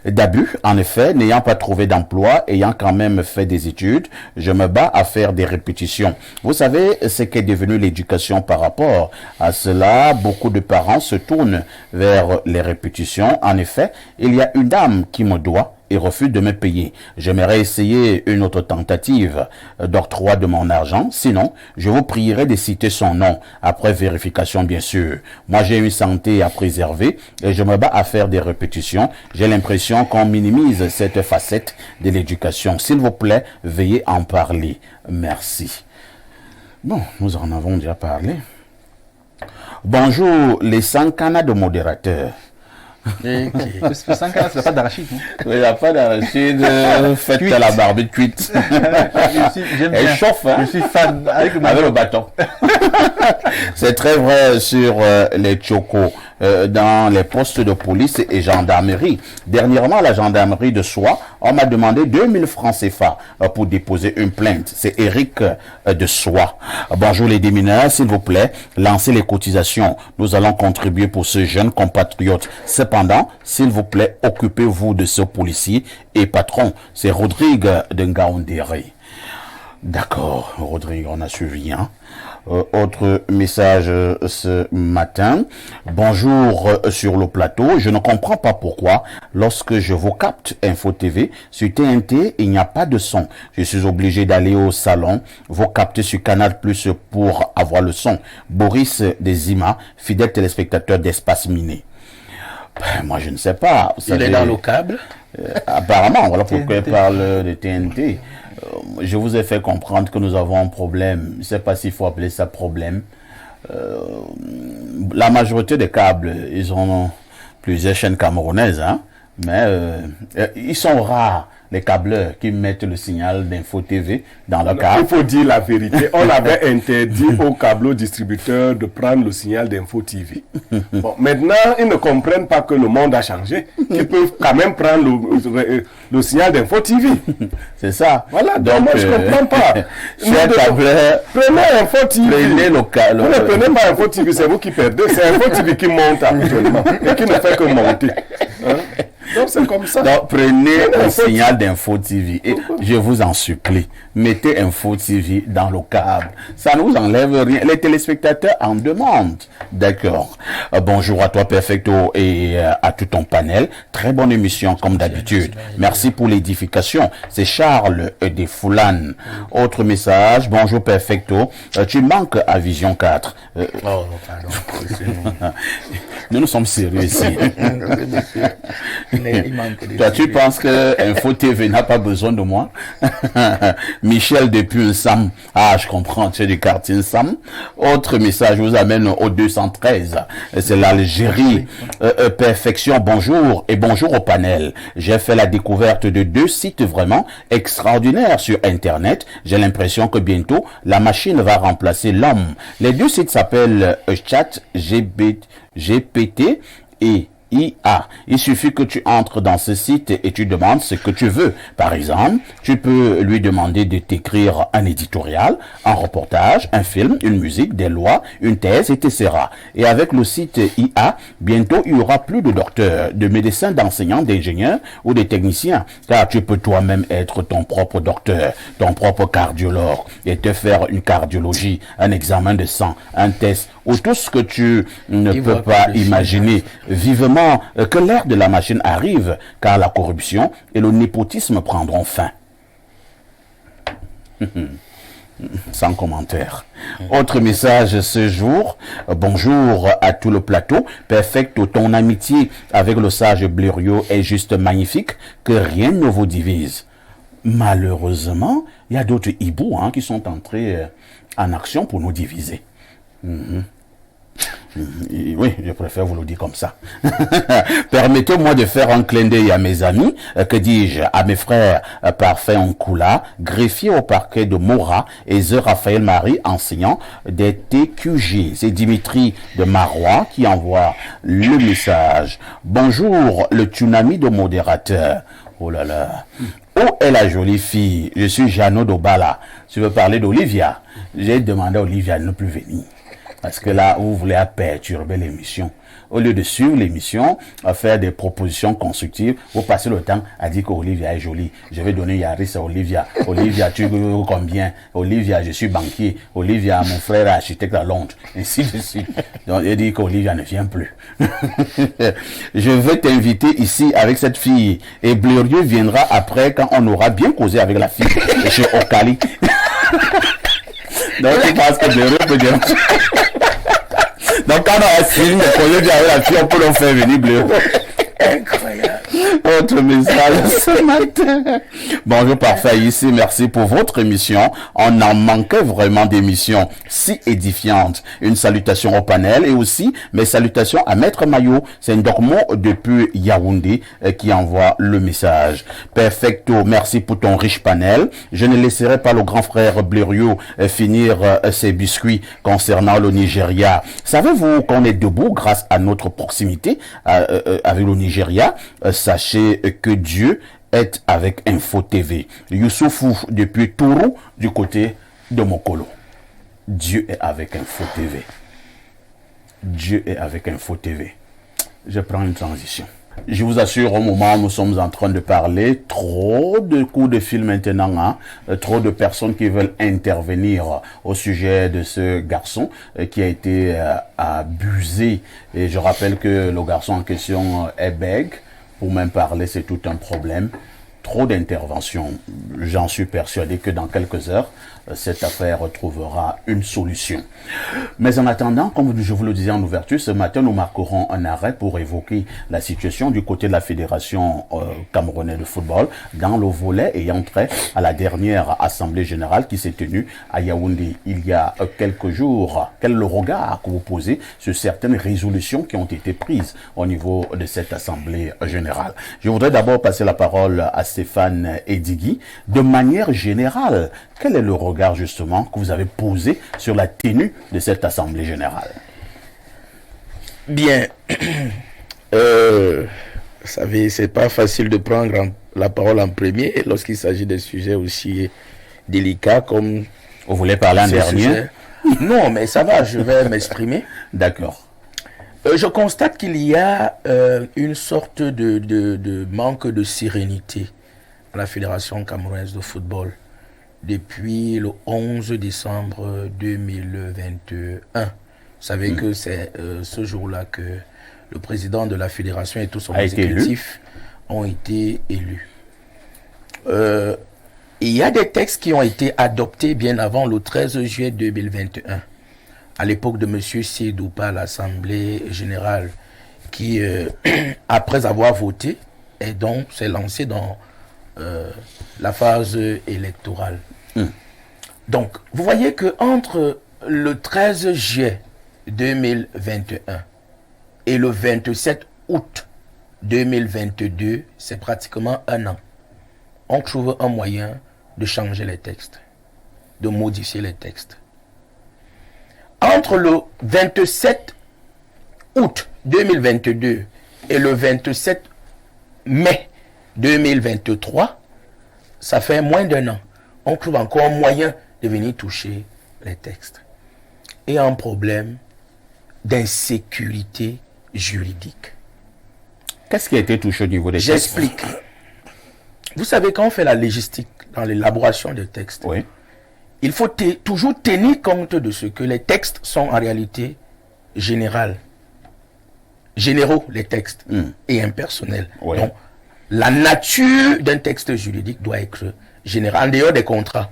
d'abus. En effet, n'ayant pas trouvé d'emploi, ayant quand même fait des études, je me bats à faire des répétitions. Vous savez ce qu'est devenu l'éducation par rapport à cela. Beaucoup de parents se tournent vers les répétitions. En effet, il y a une dame qui me doit et refuse de me payer. J'aimerais essayer une autre tentative d'octroi de mon argent. Sinon, je vous prierai de citer son nom, après vérification bien sûr. Moi, j'ai une santé à préserver et je me bats à faire des répétitions. J'ai l'impression qu'on minimise cette facette de l'éducation. S'il vous plaît, veuillez en parler. Merci. Bon, nous en avons déjà parlé. Bonjour, les 100 canards de modérateurs. Le 100 canards, c'est pas d'arachide. Il n'y a pas d'arachide, faites à la barbite cuite. J'aime Elle bien. chauffe, hein? Je suis fan. Avec Avec le bâton. C'est très vrai sur les chocos dans les postes de police et gendarmerie. Dernièrement, la gendarmerie de Soie, on m'a demandé 2000 francs CFA pour déposer une plainte. C'est Eric de Soie. Bonjour les démineurs, s'il vous plaît, lancez les cotisations. Nous allons contribuer pour ce jeune compatriote. Cependant, s'il vous plaît, occupez-vous de ce policier et patron. C'est Rodrigue de Ngaoundéré. D'accord, Rodrigue, on a suivi, hein. Autre message ce matin. Bonjour sur le plateau. Je ne comprends pas pourquoi, lorsque je vous capte Info TV, sur TNT, il n'y a pas de son. Je suis obligé d'aller au salon, vous capter sur Canal Plus pour avoir le son. Boris Desima, fidèle téléspectateur d'Espace Miné. Moi, je ne sais pas. Il est dans le câble. Apparemment, voilà pourquoi il parle de TNT. Je vous ai fait comprendre que nous avons un problème. Je ne sais pas s'il faut appeler ça problème. La majorité des câbles, ils ont plusieurs chaînes camerounaises, hein, mais ils sont rares, les câbleurs qui mettent le signal d'Info TV dans le câble. Il faut dire la vérité. On avait interdit aux câbleaux distributeurs de prendre le signal d'Info TV. Bon, maintenant, ils ne comprennent pas que le monde a changé, qu'ils peuvent quand même prendre le signal d'Info TV. C'est ça. Voilà, donc moi je ne comprends pas. Chers câbleurs, Prenez Info TV. prenez le câble. Vous ne prenez pas Info TV, c'est vous qui perdez. C'est Info TV qui monte actuellement et qui ne fait que monter. Hein? Donc c'est comme ça. Donc, prenez un Info signal d'Info TV et je vous en supplie, mettez Info TV dans le câble. Ça ne vous enlève rien. Les téléspectateurs en demandent. D'accord. Bonjour à toi, Perfecto, et à tout ton panel. Très bonne émission, comme d'habitude. Merci pour l'édification. C'est Charles des Foulanes. Autre message. Bonjour, Perfecto. Tu manques à Vision 4. Oh, pardon. Nous sommes sérieux ici. Il manque de Toi, tu penses que Info TV n'a pas besoin de moi? Michel depuis Nsam. Ah, je comprends, tu es du quartier Nsam. Autre message, je vous amène au 213. C'est l'Algérie. Perfection, bonjour et bonjour au panel. J'ai fait la découverte de 2 sites vraiment extraordinaires sur Internet. J'ai l'impression que bientôt, la machine va remplacer l'homme. Les 2 sites s'appellent ChatGPT et IA. Il suffit que tu entres dans ce site et tu demandes ce que tu veux. Par exemple, tu peux lui demander de t'écrire un éditorial, un reportage, un film, une musique, des lois, une thèse, etc. Et avec le site IA, bientôt il y aura plus de docteurs, de médecins, d'enseignants, d'ingénieurs ou de techniciens, car tu peux toi-même être ton propre docteur, ton propre cardiologue et te faire une cardiologie, un examen de sang, un test ou tout ce que tu ne peux pas imaginer. Vivement que l'ère de la machine arrive, car la corruption et le népotisme prendront fin. Sans commentaire. Autre message ce jour. Bonjour à tout le plateau. Perfecto, ton amitié avec le sage Blériot est juste magnifique, que rien ne vous divise. Malheureusement, il y a d'autres hiboux qui sont entrés en action pour nous diviser. Oui, je préfère vous le dire comme ça. Permettez-moi de faire un clin d'œil à mes amis, que dis-je, à mes frères Parfait Nkula, greffier au parquet de Mora, et The Raphaël Marie, enseignant des TQG. C'est Dimitri de Marois qui envoie le message. Bonjour, le tsunami de modérateur. Oh là là. Où est la jolie fille? Je suis Jeannot d'Obala. Tu veux parler d'Olivia? J'ai demandé à Olivia de ne plus venir. Parce que là, vous voulez perturber l'émission. Au lieu de suivre l'émission, à faire des propositions constructives, vous passez le temps à dire qu'Olivia est jolie. Je vais donner Yaris à Olivia. Olivia, tu veux combien? Olivia, je suis banquier. Olivia, mon frère est architecte à Londres. Ainsi de suite. Donc, il dit qu'Olivia ne vient plus. Je veux t'inviter ici avec cette fille. Et Blérieux viendra après quand on aura bien causé avec la fille. Chez Okali. Donc, je pense que Blérieux peut dire... Donc, quand on a fini le projet avec la fille, on peut leur faire venir bleu. Incroyable. Autre message ce matin. Bonjour Parfait, ici, merci pour votre émission. On en manquait vraiment d'émissions si édifiantes. Une salutation au panel et aussi mes salutations à Maître Maillot. C'est un Ndokmo depuis Yaoundé qui envoie le message. Perfecto, merci pour ton riche panel. Je ne laisserai pas le grand frère Blériot finir ses biscuits concernant le Nigeria. Savez-vous qu'on est debout grâce à notre proximité avec le Nigeria? Sachez que Dieu est avec Info TV. Youssoufou depuis Tourou du côté de Mokolo. Dieu est avec Info TV. Dieu est avec Info TV. Je prends une transition. Je vous assure, au moment où nous sommes en train de parler, trop de coups de fil maintenant, hein, trop de personnes qui veulent intervenir au sujet de ce garçon qui a été abusé. Et je rappelle que le garçon en question est bègue. Pour même parler, c'est tout un problème. Trop d'interventions. J'en suis persuadé que dans quelques heures, cette affaire trouvera une solution. Mais en attendant, comme je vous le disais en ouverture, ce matin, nous marquerons un arrêt pour évoquer la situation du côté de la Fédération camerounaise de football dans le volet ayant trait à la dernière Assemblée générale qui s'est tenue à Yaoundé il y a quelques jours. Quel est le regard que vous posez sur certaines résolutions qui ont été prises au niveau de cette Assemblée générale? Je voudrais d'abord passer la parole à Stéphane Edigui. De manière générale, quel est le regard justement que vous avez posé sur la tenue de cette Assemblée générale? Bien, vous savez, c'est pas facile de prendre la parole en premier lorsqu'il s'agit de sujets aussi délicats comme... Vous voulez parler en dernier? Sujet. Non, mais ça va, je vais m'exprimer. D'accord. Je constate qu'il y a une sorte de manque de sérénité à la Fédération camerounaise de football depuis le 11 décembre 2021. Vous savez que c'est ce jour-là que le président de la fédération et tout son exécutif ont été élus. Il y a des textes qui ont été adoptés bien avant le 13 juillet 2021, à l'époque de M. Sédoupa à l'Assemblée générale, qui, après avoir voté, et donc s'est lancé dans la phase électorale. Donc, vous voyez que entre le 13 juillet 2021 et le 27 août 2022, c'est pratiquement un an. On trouve un moyen de changer les textes, de modifier les textes. Entre le 27 août 2022 et le 27 mai 2023, ça fait moins d'un an. On trouve encore un moyen de venir toucher les textes. Et un problème d'insécurité juridique. Qu'est-ce qui a été touché au niveau des textes? J'explique. Vous savez, quand on fait la légistique dans l'élaboration des textes, oui, il faut toujours tenir compte de ce que les textes sont en réalité généraux, les textes, et impersonnels. Oui. Donc, la nature d'un texte juridique doit être générale, en dehors des contrats,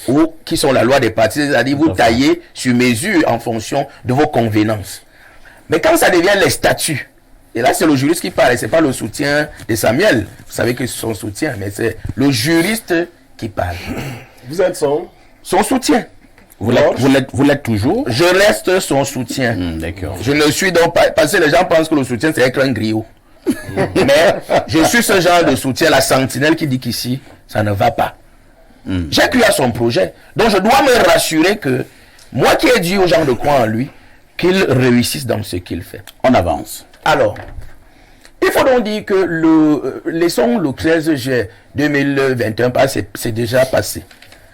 ou qui sont la loi des parties, c'est-à-dire vous taillez sur mesure en fonction de vos convenances. Mais quand ça devient les statuts, et là c'est le juriste qui parle, c'est pas le soutien de Samuel, vous savez que c'est son soutien, mais c'est le juriste qui parle. Vous êtes son Son soutien. Vous l'êtes toujours? Je reste son soutien. D'accord. Je ne suis donc pas... Parce que les gens pensent que le soutien, c'est être un griot. Mais je suis ce genre de soutien, la sentinelle qui dit qu'ici, ça ne va pas. J'ai cru à son projet. Donc je dois me rassurer que moi qui ai dit aux gens de croire en lui, qu'il réussisse dans ce qu'il fait. On avance. Alors, il faut donc dire que laissons le 13 juillet 2021, c'est déjà passé.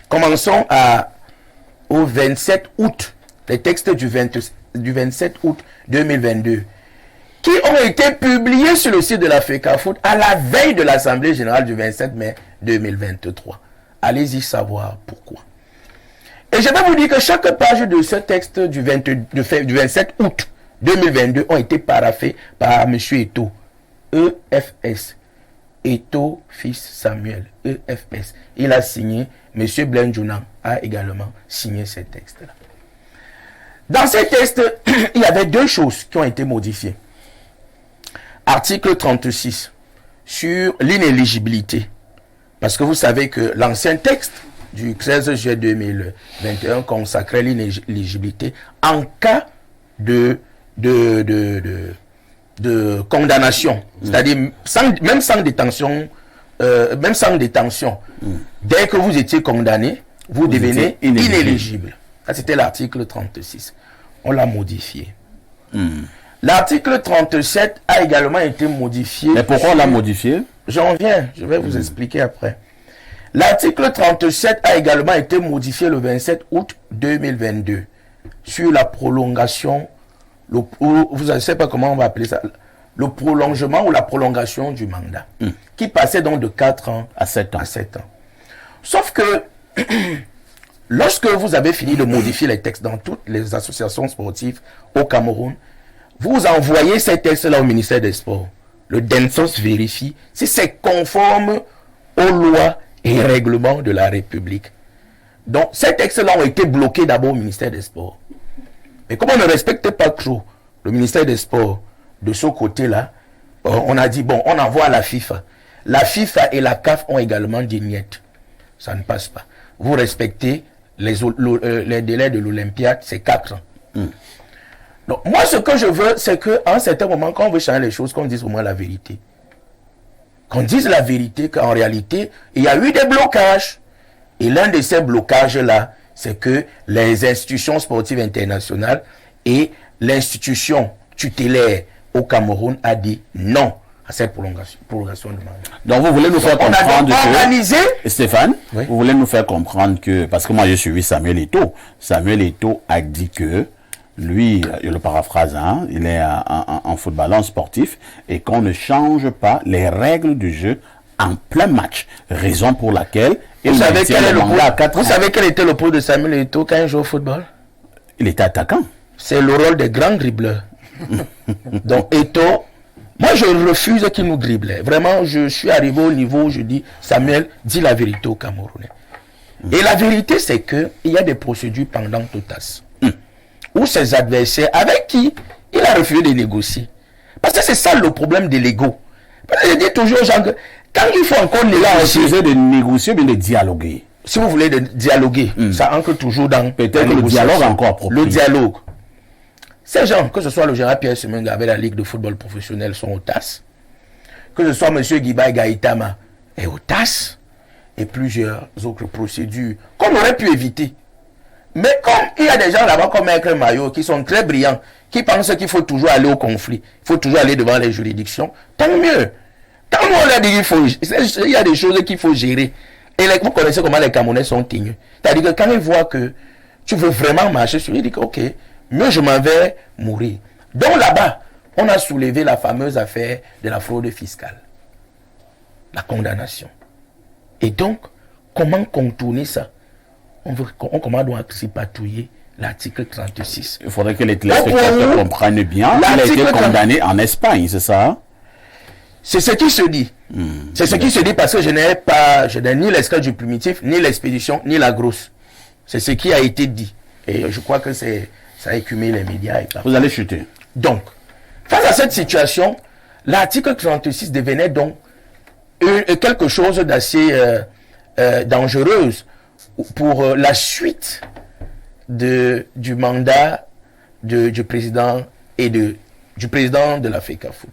Commençons au 27 août, les textes du 27 août 2022, qui ont été publiés sur le site de la FECAFOOT à la veille de l'Assemblée générale du 27 mai 2023. Allez-y savoir pourquoi. Et je vais vous dire que chaque page de ce texte du 27 août 2022 ont été paraphées par M. Eto'o, EFS. Eto'o, fils Samuel, EFS. Il a signé, M. Blaine Djounan a également signé ces textes-là. Dans ces textes, il y avait deux choses qui ont été modifiées. Article 36 sur l'inéligibilité. Parce que vous savez que l'ancien texte du 13 juillet 2021 consacrait l'inéligibilité en cas de condamnation. C'est-à-dire même sans détention. Dès que vous étiez condamné, vous devenez inéligible. Ça, c'était l'article 36. On l'a modifié. L'article 37 a également été modifié. Mais pourquoi on l'a modifié? J'en viens, je vais vous expliquer après. L'article 37 a également été modifié le 27 août 2022 sur la prolongation, vous ne savez pas comment on va appeler ça, le prolongement ou la prolongation du mandat, qui passait donc de 4 ans à 7 ans. Sauf que lorsque vous avez fini de modifier les textes dans toutes les associations sportives au Cameroun, vous envoyez ces textes-là au ministère des Sports. Le DENSOS vérifie si c'est conforme aux lois et règlements de la République. Donc, ces textes-là ont été bloqués d'abord au ministère des Sports. Mais comme on ne respecte pas trop le ministère des Sports de ce côté-là, on a dit, bon, on envoie à la FIFA. La FIFA et la CAF ont également dit niet. Ça ne passe pas. Vous respectez les délais de l'Olympiade, c'est 4 ans. Donc, moi, ce que je veux, c'est qu'à un certain moment, quand on veut changer les choses, qu'on dise au moins la vérité. Qu'on dise la vérité, qu'en réalité, il y a eu des blocages. Et l'un de ces blocages-là, c'est que les institutions sportives internationales et l'institution tutélaire au Cameroun a dit non à cette prolongation de mandat. Donc vous voulez nous faire comprendre que... Stéphane, oui? Vous voulez nous faire comprendre que... Parce que moi j'ai suivi Samuel Eto'o. Samuel Eto'o a dit que lui, je le paraphrase, hein, il est un footballeur sportif et qu'on ne change pas les règles du jeu en plein match. Raison pour laquelle vous savez quel était le pot de Samuel Eto'o quand il joue au football? Il était attaquant. C'est le rôle des grands dribbleurs. Donc Eto'o, moi je refuse qu'il nous dribble. Vraiment, je suis arrivé au niveau où je dis, Samuel, dis la vérité aux Camerounais. Et la vérité, c'est qu'il y a des procédures pendant Totas. Ou ses adversaires avec qui il a refusé de négocier. Parce que c'est ça le problème de l'ego. Parce que je dis toujours aux gens que quand il faut encore négocier... Il a refusé de négocier, mais de dialoguer. Si vous voulez de dialoguer, ça entre toujours dans... Peut-être le dialogue encore approprié. Le dialogue. Ces gens, que ce soit le général Pierre Semenga avec la Ligue de football professionnel, sont au TAS. Que ce soit M. Guiba Gaïtama est au TAS. Et plusieurs autres procédures qu'on aurait pu éviter. Mais comme il y a des gens là-bas comme Maître Maillot qui sont très brillants, qui pensent qu'il faut toujours aller au conflit, il faut toujours aller devant les juridictions, tant mieux. Quand nous on a dit il y a des choses qu'il faut gérer. Et vous connaissez comment les Camerounais sont tigneux. C'est-à-dire que quand ils voient que tu veux vraiment marcher sur lui, ils disent ok, mieux je m'en vais mourir. Donc là-bas, on a soulevé la fameuse affaire de la fraude fiscale. La condamnation. Et donc, comment contourner ça? On commence donc à s'y patrouiller l'article 36. Il faudrait que les téléspectateurs comprennent bien. Il a été condamné en Espagne, c'est ça? C'est ce qui se dit. C'est ce qui se dit parce que je n'ai ni l'esclave du primitif, ni l'expédition, ni la grosse. C'est ce qui a été dit. Et je crois que ça a écumé les médias. Vous allez chuter. Donc, face à cette situation, l'article 36 devenait donc quelque chose d'assez dangereuse pour la suite du mandat du président et du président de la FECAFOOT.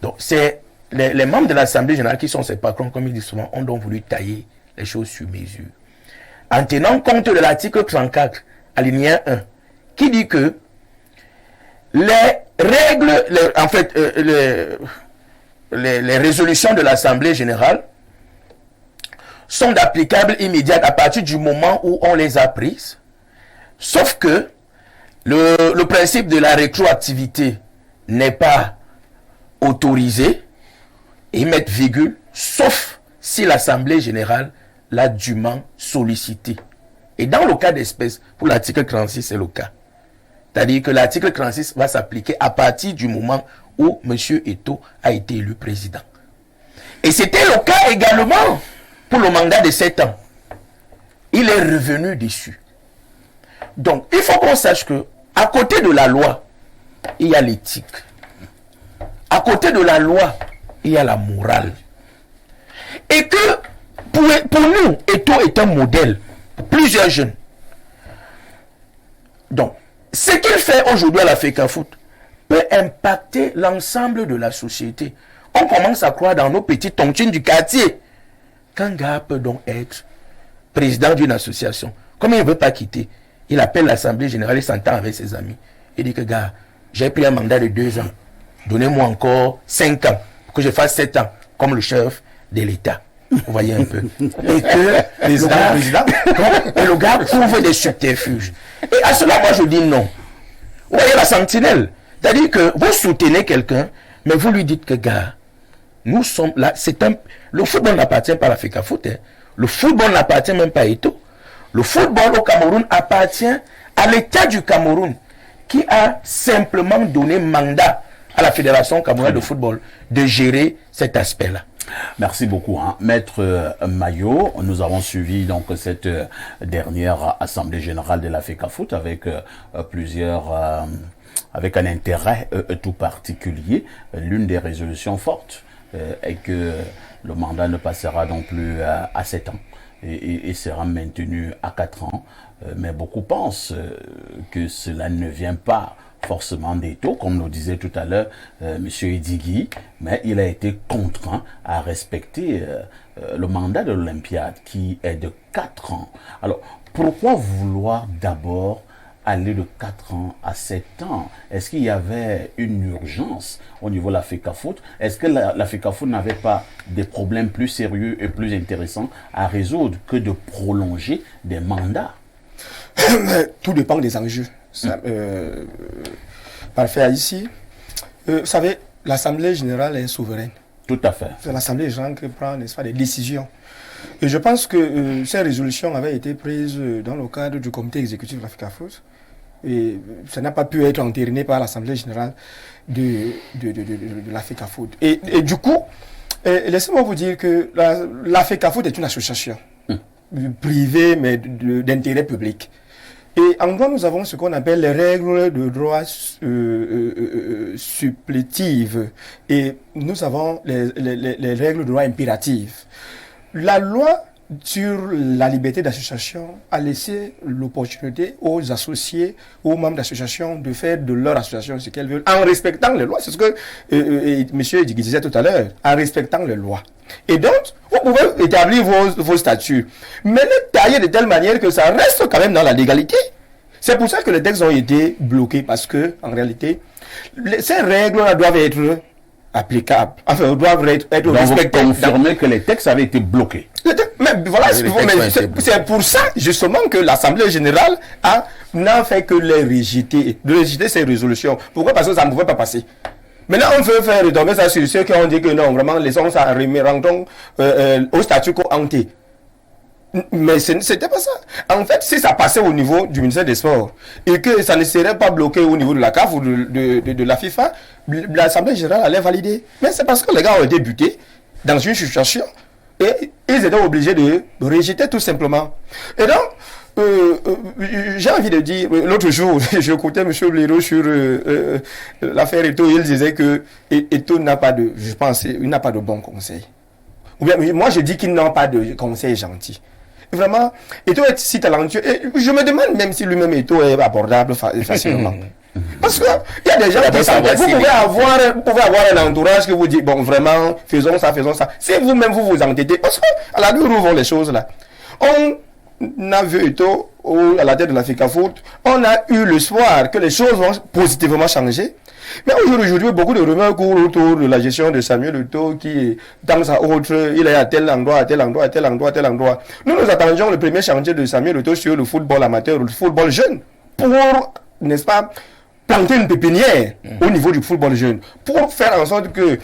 Donc, c'est les membres de l'Assemblée générale qui sont ses patrons, comme ils disent souvent, ont donc voulu tailler les choses sur mesure. En tenant compte de l'article 34, alinéa 1, qui dit que les règles, les résolutions de l'Assemblée générale sont d'applicables immédiates à partir du moment où on les a prises, sauf que le principe de la rétroactivité n'est pas autorisé, et mettre virgule, sauf si l'Assemblée générale l'a dûment sollicité. Et dans le cas d'espèce, pour l'article 36, c'est le cas. C'est-à-dire que l'article 36 va s'appliquer à partir du moment où M. Eto'o a été élu président. Et c'était le cas également pour le mandat de 7 ans. Il est revenu dessus. Donc, il faut qu'on sache que, à côté de la loi, il y a l'éthique. À côté de la loi, il y a la morale. Et que, pour nous, Eto'o est un modèle pour plusieurs jeunes. Donc, ce qu'il fait aujourd'hui à la FECAFOOT peut impacter l'ensemble de la société. On commence à croire dans nos petites tontines du quartier qu'un gars peut donc être président d'une association. Comme il ne veut pas quitter, il appelle l'Assemblée générale, il s'entend avec ses amis. Il dit que, gars, j'ai pris un mandat de 2 ans. Donnez-moi encore 5 ans pour que je fasse 7 ans comme le chef de l'État. Vous voyez un peu. Et que le gars trouve des subterfuges. Et à cela, moi, je dis non. Vous voyez la sentinelle. C'est-à-dire que vous soutenez quelqu'un, mais vous lui dites que, gars, nous sommes là. Le football n'appartient pas à la FECAFOOT. Hein. Le football n'appartient même pas à Eto'o. Le football au Cameroun appartient à l'État du Cameroun qui a simplement donné mandat à la Fédération camerounaise de football de gérer cet aspect-là. Merci beaucoup, hein. Maître Mayo. Nous avons suivi donc cette dernière assemblée générale de la FECAFOOT avec avec un intérêt tout particulier. L'une des résolutions fortes est que le mandat ne passera donc plus à 7 ans et sera maintenu à 4 ans. Mais beaucoup pensent que cela ne vient pas forcément d'Eto'o, comme nous disait tout à l'heure M. Edigui, mais il a été contraint à respecter le mandat de l'Olympiade qui est de 4 ans. Alors, pourquoi vouloir d'abord aller de 4 ans à 7 ans? Est-ce qu'il y avait une urgence au niveau de la FECAFOOT? Est-ce que la FECAFOOT n'avait pas des problèmes plus sérieux et plus intéressants à résoudre que de prolonger des mandats? Tout dépend des enjeux. Parfait ici. Vous savez, l'Assemblée générale est souveraine. Tout à fait. C'est l'Assemblée générale qui prend, n'est-ce pas, des décisions. Et je pense que ces résolutions avaient été prises dans le cadre du comité exécutif de la FECAFOOT. Et ça n'a pas pu être entériné par l'Assemblée générale de la FECAFOOT. Et du coup, laissez-moi vous dire que la FECAFOOT est une association privée, mais d'intérêt public. Et en droit, nous avons ce qu'on appelle les règles de droit supplétives. Et nous avons les règles de droit impératives. La loi sur la liberté d'association a laissé l'opportunité aux associés, aux membres d'association de faire de leur association ce qu'elles veulent, en respectant les lois. C'est ce que M. Edigui disait tout à l'heure, en respectant les lois. Et donc, vous pouvez établir vos statuts, mais les tailler de telle manière que ça reste quand même dans la légalité. C'est pour ça que les textes ont été bloqués, parce que, en réalité, ces règles-là doivent être applicables, enfin, doivent être respectées. Vous confirmez que les textes avaient été bloqués. Mais voilà, c'est pour ça, justement, que l'Assemblée générale n'a fait que les rejeter ces résolutions. Pourquoi? Parce que ça ne pouvait pas passer. Maintenant, on veut faire retomber ça sur ceux qui ont dit que non, vraiment, laissons ça, rendons au statu quo ante. Mais c'était pas ça. En fait, si ça passait au niveau du ministère des Sports et que ça ne serait pas bloqué au niveau de la CAF ou de la FIFA, l'Assemblée générale allait valider. Mais c'est parce que les gars ont été butés dans une situation et ils étaient obligés de rejeter tout simplement. Et donc, j'ai envie de dire, l'autre jour, j'écoutais M. Bliro sur l'affaire Eto'o, il disait que Eto'o n'a pas de, je pense, il n'a pas de bon conseil. Ou bien, moi je dis qu'il n'a pas de conseil gentil. vraiment, Eto'o est si talentueux. Et je me demande même si lui-même Eto'o est abordable facilement. Parce qu'il y a des gens qui savent. Vous pouvez avoir un entourage qui vous dit, bon, vraiment, faisons ça. Si vous-même vous entêtez, parce qu'à la rue où vont les choses là, on a vu Eto'o à la tête de l'Africa Foot, on a eu l'espoir que les choses vont positivement changer. Mais aujourd'hui, beaucoup de rumeurs courent autour de la gestion de Samuel Eto'o qui est dans sa autre, il est à tel endroit. Nous attendions le premier chantier de Samuel Eto'o sur le football amateur, le football jeune, pour, n'est-ce pas, planter une pépinière au niveau du football jeune, pour faire en sorte que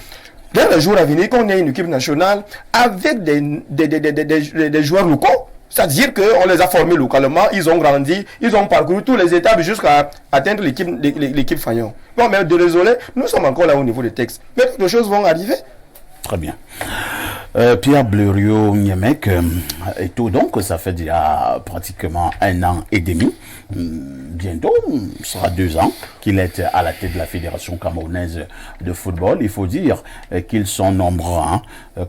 dans les jours à venir, qu'on ait une équipe nationale avec des joueurs locaux. C'est-à-dire qu'on les a formés localement, ils ont grandi, ils ont parcouru tous les étapes jusqu'à atteindre l'équipe Fagnon. Bon, mais désolé, nous sommes encore là au niveau des textes. Mais les choses vont arriver. Très bien. Pierre Bleriot-Niémec, Eto'o, donc, ça fait déjà pratiquement 1 an et demi. Bientôt, ce sera 2 ans qu'il est à la tête de la Fédération camerounaise de football. Il faut dire qu'ils sont nombreux,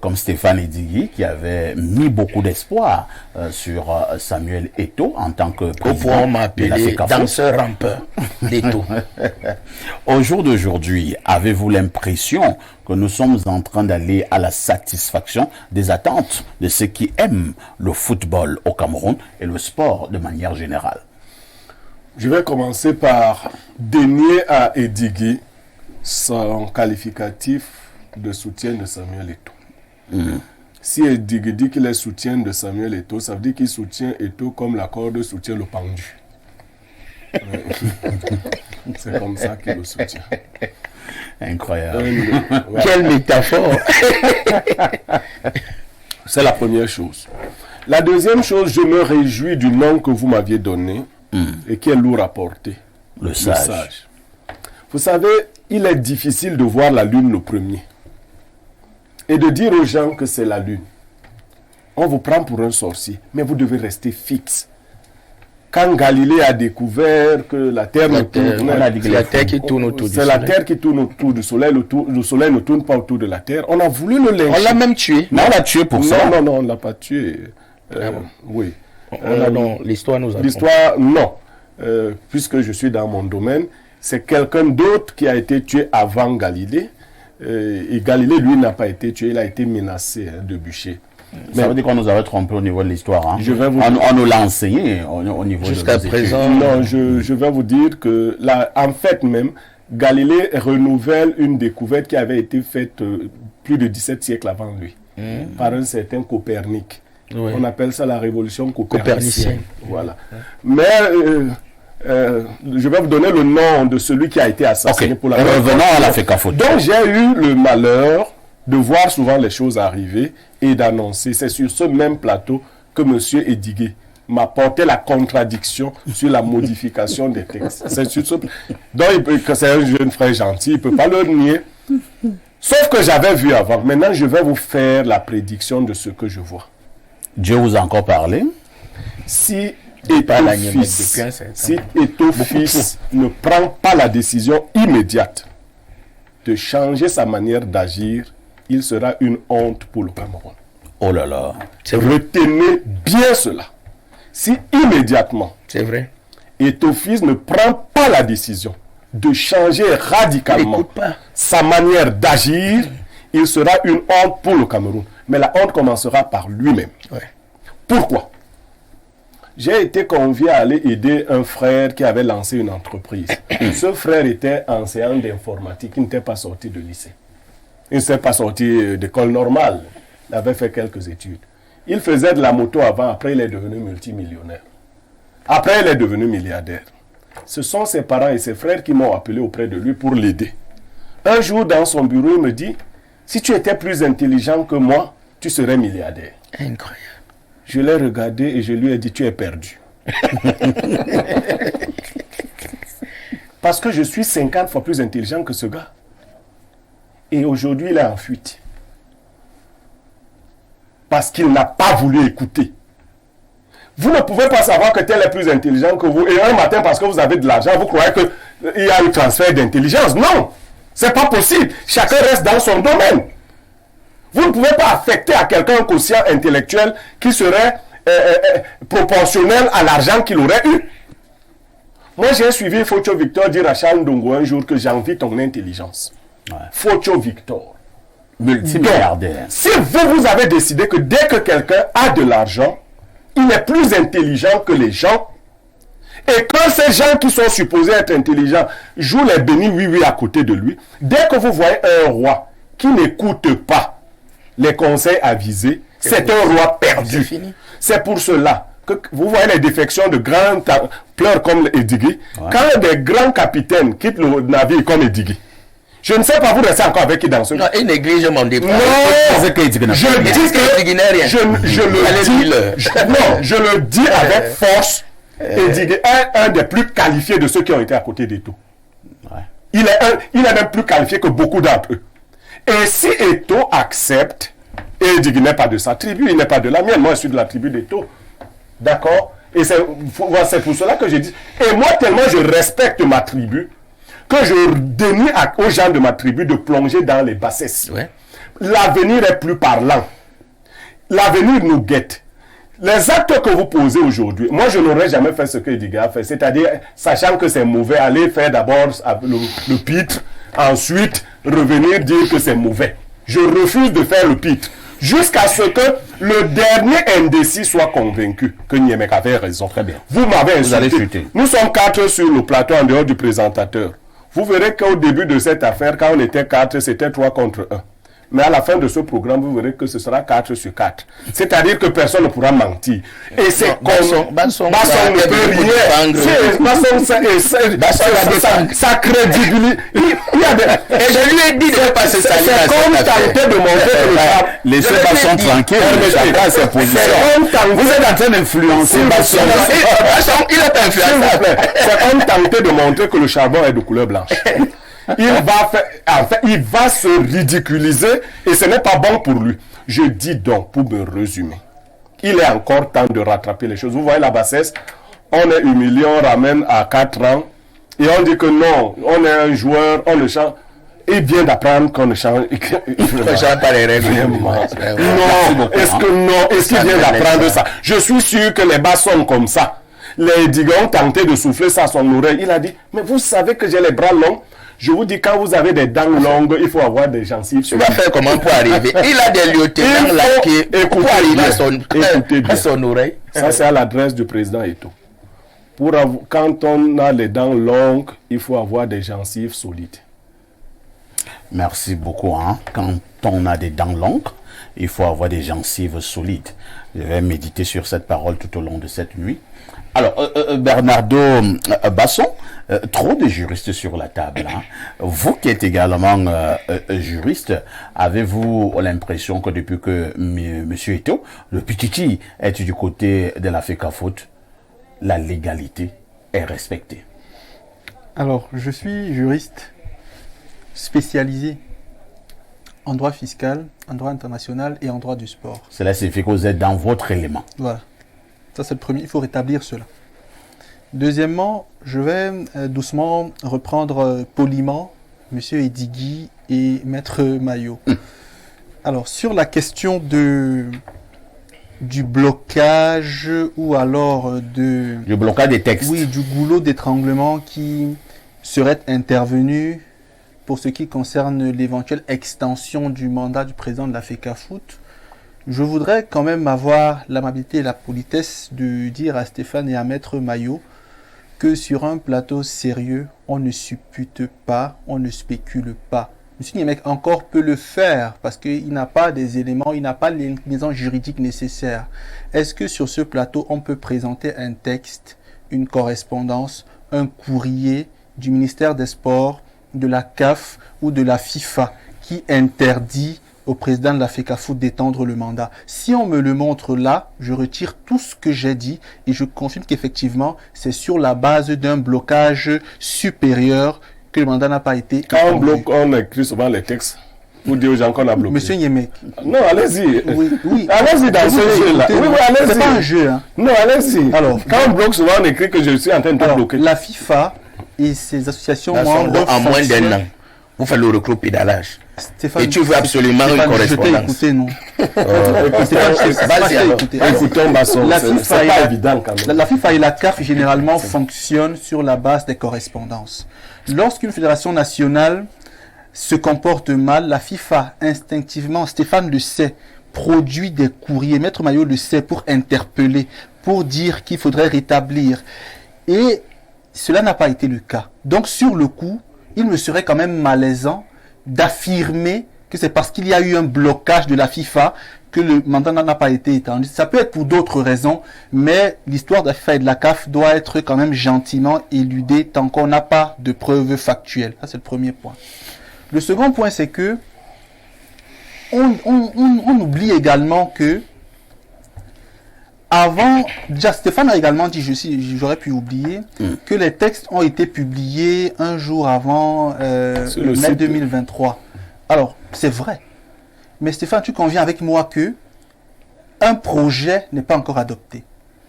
comme Stéphane Edigui, qui avait mis beaucoup d'espoir sur Samuel Eto'o en tant que président. On m'appeler danseur rampeur d'Eto'o. Au jour d'aujourd'hui, avez-vous l'impression que nous sommes en train d'aller à la satisfaction des attentes de ceux qui aiment le football au Cameroun et le sport de manière générale? Je vais commencer par dénier à Edigui son qualificatif de soutien de Samuel Eto'o. Si Edigui dit qu'il est soutien de Samuel Eto'o, ça veut dire qu'il soutient Eto'o comme la corde soutient le pendu. C'est comme ça qu'il le soutient. Incroyable. Quelle métaphore. C'est la première chose. La deuxième chose, je me réjouis du nom que vous m'aviez donné et qui est lourd à porter. Le sage. Vous savez, il est difficile de voir la lune le premier et de dire aux gens que c'est la lune. On vous prend pour un sorcier, mais vous devez rester fixe. Quand Galilée a découvert que la Terre ne tourne, la Terre qui tourne autour du Soleil. C'est la Terre qui tourne autour du Soleil, le Soleil ne tourne pas autour de la Terre. On a voulu le lyncher. On l'a même tué. Mais on l'a tué pour ça. Non, on ne l'a pas tué. Oui. Non, l'histoire nous a L'histoire, non. Puisque je suis dans mon domaine, c'est quelqu'un d'autre qui a été tué avant Galilée. Et Galilée, lui, n'a pas été tué, il a été menacé de bûcher. Ça veut dire qu'on nous avait trompé au niveau de l'histoire. Je vais vous on nous l'a enseigné au niveau jusqu'à présent. Non, je vais vous dire que là, en fait même, Galilée renouvelle une découverte qui avait été faite plus de 17 siècles avant lui, par un certain Copernic. Oui. On appelle ça la révolution copernicienne. Voilà. Mais je vais vous donner le nom de celui qui a été assassiné pour la revenons à l'Africa Foot. Donc j'ai eu le malheur de voir souvent les choses arriver et d'annoncer. C'est sur ce même plateau que M. Edigui m'a porté la contradiction sur la modification des textes. C'est sur ce... Donc, c'est un jeune frère gentil, il ne peut pas le nier. Sauf que j'avais vu avant. Maintenant, je vais vous faire la prédiction de ce que je vois. Dieu vous a encore parlé? Si Eto'o fils ne prend pas la décision immédiate de changer sa manière d'agir, il sera une honte pour le Cameroun. Oh là là. Retenez bien cela. Si immédiatement, c'est vrai, Eto'o fils ne prend pas la décision de changer radicalement sa manière d'agir, il sera une honte pour le Cameroun. Mais la honte commencera par lui-même. Ouais. Pourquoi? J'ai été convié à aller aider un frère qui avait lancé une entreprise. Ce frère était enseignant d'informatique, il n'était pas sorti de lycée. Il ne s'est pas sorti d'école normale. Il avait fait quelques études. Il faisait de la moto avant, après il est devenu multimillionnaire. Après il est devenu milliardaire. Ce sont ses parents et ses frères qui m'ont appelé auprès de lui pour l'aider. Un jour dans son bureau, il me dit, si tu étais plus intelligent que moi, tu serais milliardaire. Incroyable. Je l'ai regardé et je lui ai dit, tu es perdu. Parce que je suis 50 fois plus intelligent que ce gars. Et aujourd'hui, il est en fuite. Parce qu'il n'a pas voulu écouter. Vous ne pouvez pas savoir que tel est plus intelligent que vous. Et un matin, parce que vous avez de l'argent, vous croyez qu'il y a un transfert d'intelligence. Non, c'est pas possible. Chacun reste dans son domaine. Vous ne pouvez pas affecter à quelqu'un un quotient intellectuel qui serait proportionnel à l'argent qu'il aurait eu. Moi, j'ai suivi Focho Victor dire à Charles Ndongo un jour que j'envie ton intelligence. Ouais. Focho Victor. Multimilliardaire. Si vous avez décidé que dès que quelqu'un a de l'argent, il est plus intelligent que les gens, et quand ces gens qui sont supposés être intelligents jouent les bénis oui à côté de lui, dès que vous voyez un roi qui n'écoute pas les conseils avisés, c'est un roi perdu. C'est pour cela que vous voyez les défections de grands pleurs comme Edigui. Ouais. Quand des grands capitaines quittent le navire comme Edigui, je ne sais pas, vous restez encore avec qui dans ce cas. Non, il néglige mon départ. Non, je le dis avec force. Edigui est un des plus qualifiés de ceux qui ont été à côté d'Eto. Ouais. Il est même plus qualifié que beaucoup d'entre eux. Et si Eto accepte, et Edigui n'est pas de sa tribu, il n'est pas de la mienne, moi je suis de la tribu d'Eto. D'accord? Et c'est pour cela que je dis. Et moi, tellement je respecte ma tribu, que je dénie aux gens de ma tribu de plonger dans les bassesses. Ouais. L'avenir est plus parlant. L'avenir nous guette. Les actes que vous posez aujourd'hui, moi je n'aurais jamais fait ce que Edigui a fait, c'est-à-dire, sachant que c'est mauvais, aller faire d'abord le pitre, ensuite revenir dire que c'est mauvais. Je refuse de faire le pitre, jusqu'à ce que le dernier indécis soit convaincu que Niemek avait raison. Très bien. Vous m'avez insulté. Nous sommes 4 sur le plateau en dehors du présentateur. Vous verrez qu'au début de cette affaire, quand on était 4, c'était 3 contre 1. Mais à la fin de ce programme, vous verrez que ce sera 4 sur 4. C'est-à-dire que personne ne pourra mentir. Et c'est comme... Basson ne peut rien. Ça crédibilise. Il y a des... Et je lui ai dit de ne pas se salir. C'est comme tenter de montrer que le chap... Laissez Basson tranquille. Chacun ses positions. Vous êtes en train d'influencer Basson. Il est influencé. C'est comme tenter de montrer que le charbon est de couleur blanche. Il va se ridiculiser et ce n'est pas bon pour lui. Je dis donc, pour me résumer, il est encore temps de rattraper les choses. Vous voyez la bassesse, on est humilié, on ramène à 4 ans et on dit que non, on est un joueur, on ne change. Il vient d'apprendre qu'on ne change. Il ne change pas les règles. Non, est-ce qu'il vient d'apprendre ça? Je suis sûr que les bas sont comme ça. Les Edigui ont tenté de souffler ça à son oreille. Il a dit, mais vous savez que j'ai les bras longs. Je vous dis, quand vous avez des dents longues, il faut avoir des gencives. Tu vas faire comment pour arriver? Il a des lieutenants là qui pour arriver à son oreille. Ça, c'est à l'adresse du président Eto. Quand on a les dents longues, il faut avoir des gencives solides. Merci beaucoup. Hein. Quand on a des dents longues, il faut avoir des gencives solides. Je vais méditer sur cette parole tout au long de cette nuit. Alors, Bernardo Basson, trop de juristes sur la table. Hein. Vous qui êtes également juriste, avez-vous l'impression que depuis que M. Eto, le Pititi, est du côté de la FECAFOOT, la légalité est respectée? Alors, je suis juriste spécialisé en droit fiscal, en droit international et en droit du sport. Cela signifie que vous êtes dans votre élément. Voilà. Ça, c'est le premier. Il faut rétablir cela. Deuxièmement, je vais doucement reprendre poliment M. Edigui et Maître Mayo. Alors, sur la question du blocage ou alors du blocage des textes. Oui, du goulot d'étranglement qui serait intervenu pour ce qui concerne l'éventuelle extension du mandat du président de la FECAFOOT. Je voudrais quand même avoir l'amabilité et la politesse de dire à Stéphane et à Maître Mayo que sur un plateau sérieux, on ne suppute pas, on ne spécule pas. M. Niemek encore peut le faire parce qu'il n'a pas des éléments, il n'a pas les liaisons juridiques nécessaires. Est-ce que sur ce plateau, on peut présenter un texte, une correspondance, un courrier du ministère des Sports, de la CAF ou de la FIFA qui interdit au président de la FECAFOOT d'étendre le mandat? Si on me le montre là, je retire tout ce que j'ai dit et je confirme qu'effectivement, c'est sur la base d'un blocage supérieur que le mandat n'a pas été étendu. Quand on bloque, on écrit souvent les textes. Vous dites aux gens qu'on a bloqué. Monsieur Niemek. Non, allez-y. Oui. Allez-y dans ce jeu-là. Oui, allez-y. C'est pas un jeu. Hein. Non, allez-y. Alors, quand on bloque, souvent on écrit que je suis en train de bloquer. La FIFA et ses associations membres en moins d'un an Vous faites le reclos pédalage. Stéphane, Et tu veux absolument une Stéphane, je t'ai correspondance. écouté, non? Vas-y, alors. Écoutons Basson, La c'est FIFA et pas la- évident quand même. La FIFA et la CAF généralement fonctionnent sur la base des correspondances. Lorsqu'une fédération nationale se comporte mal, la FIFA instinctivement, Stéphane le sait, produit des courriers, Maître Maillot le sait, pour interpeller, pour dire qu'il faudrait rétablir. Et cela n'a pas été le cas. Donc sur le coup, il me serait quand même malaisant d'affirmer que c'est parce qu'il y a eu un blocage de la FIFA que le mandat n'a pas été étendu. Ça peut être pour d'autres raisons, mais l'histoire de la FIFA et de la CAF doit être quand même gentiment éludée tant qu'on n'a pas de preuves factuelles. Ça, c'est le premier point. Le second point, c'est que on oublie également que avant, déjà Stéphane a également dit, j'aurais pu oublier, que les textes ont été publiés un jour avant Sur le mai site. 2023. Alors, c'est vrai. Mais Stéphane, tu conviens avec moi que un projet n'est pas encore adopté.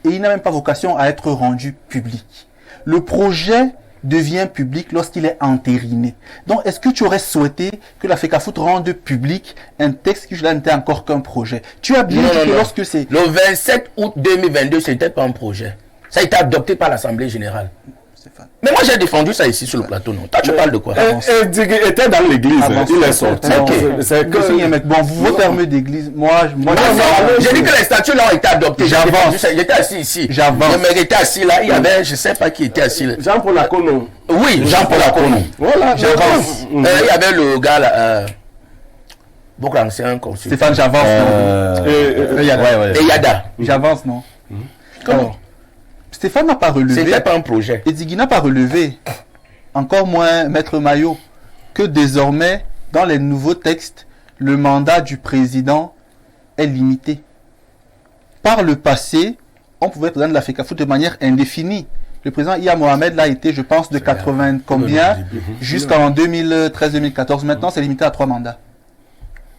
Et il n'a même pas vocation à être rendu public. Le projet devient public lorsqu'il est entériné. Donc, est-ce que tu aurais souhaité que la FECAFOOT rende public un texte qui jusque-là n'était encore qu'un projet? Tu as bien Non, dit non, que non. lorsque c'est... Le 27 août 2022, c'était pas un projet. Ça a été adopté par l'Assemblée générale. Stéphane. Mais moi, j'ai défendu ça ici sur le plateau, non? Toi, tu parles de quoi? Diggy était dans l'église, Avance. il est sorti. Ok. C'est que... Monsieur Yemek, bon, vos termes d'église, moi, Non, j'ai dit que les statuts là ont été adoptés. J'ai J'avance. défendu ça. J'étais assis ici. J'avance. Je m'étais assis là. Il y avait, je sais pas qui était assis là. Jean-Paul Akono. Oui, Jean-Paul Akono. Voilà, J'avance. Il y avait le gars là. Beaucoup ancien consul. Stéphane, j'avance, non? Et Yada. J'avance, non? Alors, Stéphane n'a pas relevé, C'était pas un projet. et Diggy n'a pas relevé, encore moins Maître Maillot, que désormais, dans les nouveaux textes, le mandat du président est limité. Par le passé, on pouvait président de la FECAFOOT de manière indéfinie. Le président Iya Mohamed l'a été, je pense, de 80 combien, jusqu'en 2013-2014. Maintenant, c'est limité à 3 mandats.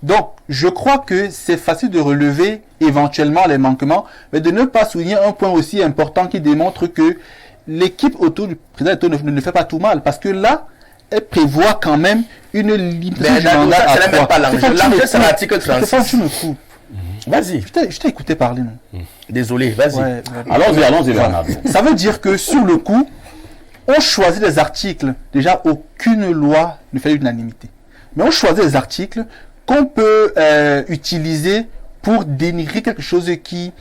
Donc, je crois que c'est facile de relever éventuellement les manquements, mais de ne pas souligner un point aussi important qui démontre que l'équipe autour du président Eto'o ne fait pas tout mal, parce que là, elle prévoit quand même une limitation Mais du mandat ça, à c'est même 3. pas l'enjeu. L'enjeu, c'est l'article 36. Stéphane, tu me coupes. Vas-y. Je t'ai écouté parler, non? Désolé, vas-y. Ouais. Allons-y, Bernardo. Ça veut dire que sur le coup, on choisit des articles. Déjà, aucune loi ne fait l'unanimité. Mais on choisit des articles qu'on peut utiliser pour dénigrer quelque chose qui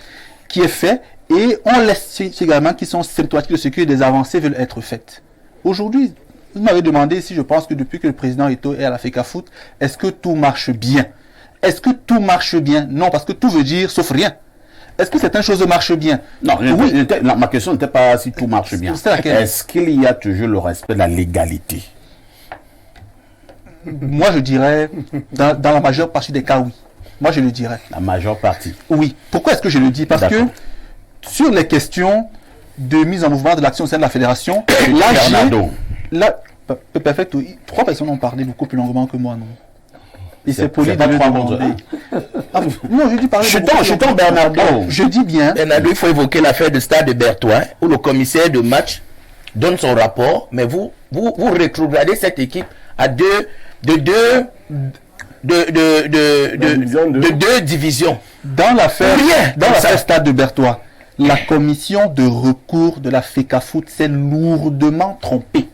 est fait. Et on laisse également qui sont symptomatiques de ce que des avancées veulent être faites. Aujourd'hui, vous m'avez demandé si je pense que depuis que le président Eto'o est à la FECAFOOT, est-ce que tout marche bien? Est-ce que tout marche bien? Non, parce que tout veut dire sauf rien. Est-ce que certaines choses marchent bien? Non, Oui. ma question n'était pas si tout marche bien. C'est laquelle? Est-ce qu'il y a toujours le respect de la légalité? Moi, je dirais, dans la majeure partie des cas, oui. Moi, je le dirais. La majeure partie. Oui. Pourquoi est-ce que je le dis? Parce que D'accord. sur les questions de mise en mouvement de l'action au sein de la fédération, Bernardo. Perfect, 3 personnes ont parlé beaucoup plus longuement que moi, non? Et c'est poli c'est de pas le 3 contre demander. Non, je dis parler Chutons, Bernardo. Je dis bien. Bernardo, il faut évoquer l'affaire de Stade de Berthois, où le commissaire de match donne son rapport, mais vous rétrogradez cette équipe à deux divisions. Dans l'affaire Rien. Stade de Berthois, la commission de recours de la FECAFOOT s'est lourdement trompée.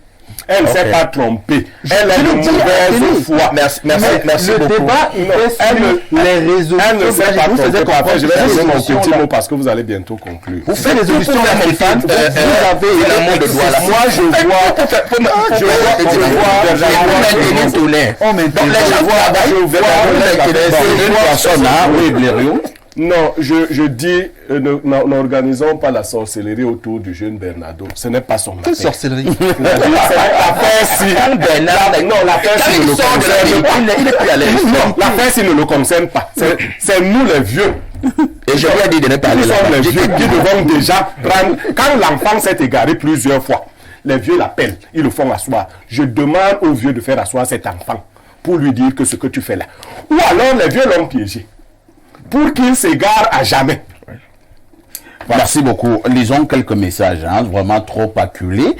Elle ne s'est pas trompée. Elle est de mauvaise foi. Merci Le beaucoup. débat était sur les réseaux Elle ne s'est pas vous faisiez trompée. comprendre Je vais que dire ces mon petit solutions-là- mot parce que vous allez bientôt conclure. Vous faites les résolutions tout pour faire Stéphane, monter, vous avez l'amour de doigt là. Moi, je On m'interrompt. Donc les gens travaillent. Oui, Blériot. Non, je dis, n'organisons pas la sorcellerie autour du jeune Bernardo. Ce n'est pas son Quelle affaire. sorcellerie? L'affaire si... Non, l'affaire si ne le concerne pas. Il est plus à l'aise. Non, l'affaire si ne le concerne pas. C'est nous les vieux. Et je lui ai dit de ne pas Nous aller là. sommes les vieux qui devons déjà prendre... Quand l'enfant s'est égaré plusieurs fois, les vieux l'appellent, ils le font asseoir. Je demande aux vieux de faire asseoir cet enfant pour lui dire que ce que tu fais là. Ou alors les vieux l'ont piégé pour qu'il s'égare à jamais. Merci beaucoup. Lisons quelques messages, vraiment trop acculés.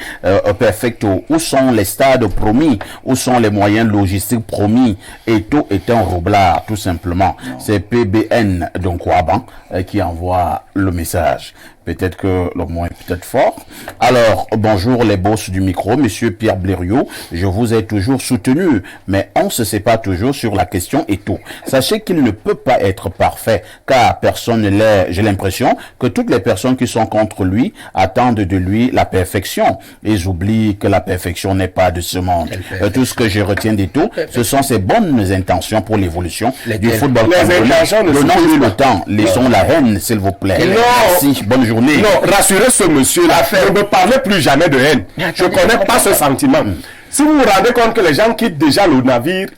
Perfecto. Où sont les stades promis? Où sont les moyens logistiques promis? Et tout est un roublard, tout simplement. C'est PBN, donc Waban, qui envoie le message. Peut-être que le mot est peut-être fort. Alors, bonjour les boss du micro, monsieur Pierre Blériot. Je vous ai toujours soutenu, mais on se sépare toujours sur la question et tout. Sachez qu'il ne peut pas être parfait, car personne ne l'est. J'ai l'impression que toutes les personnes qui sont contre lui attendent de lui la perfection. Ils oublient que la perfection n'est pas de ce monde. Tout ce que je retiens des tout, ce sont ses bonnes intentions pour l'évolution du football camerounais. Donnons-lui le temps. Laissons la haine, s'il vous plaît. Merci. Bonne journée. Non, rassurez ce monsieur-là. Ne me parlez plus jamais de haine. Je ne connais pas ce sentiment. Si vous vous rendez compte que les gens quittent déjà le navire,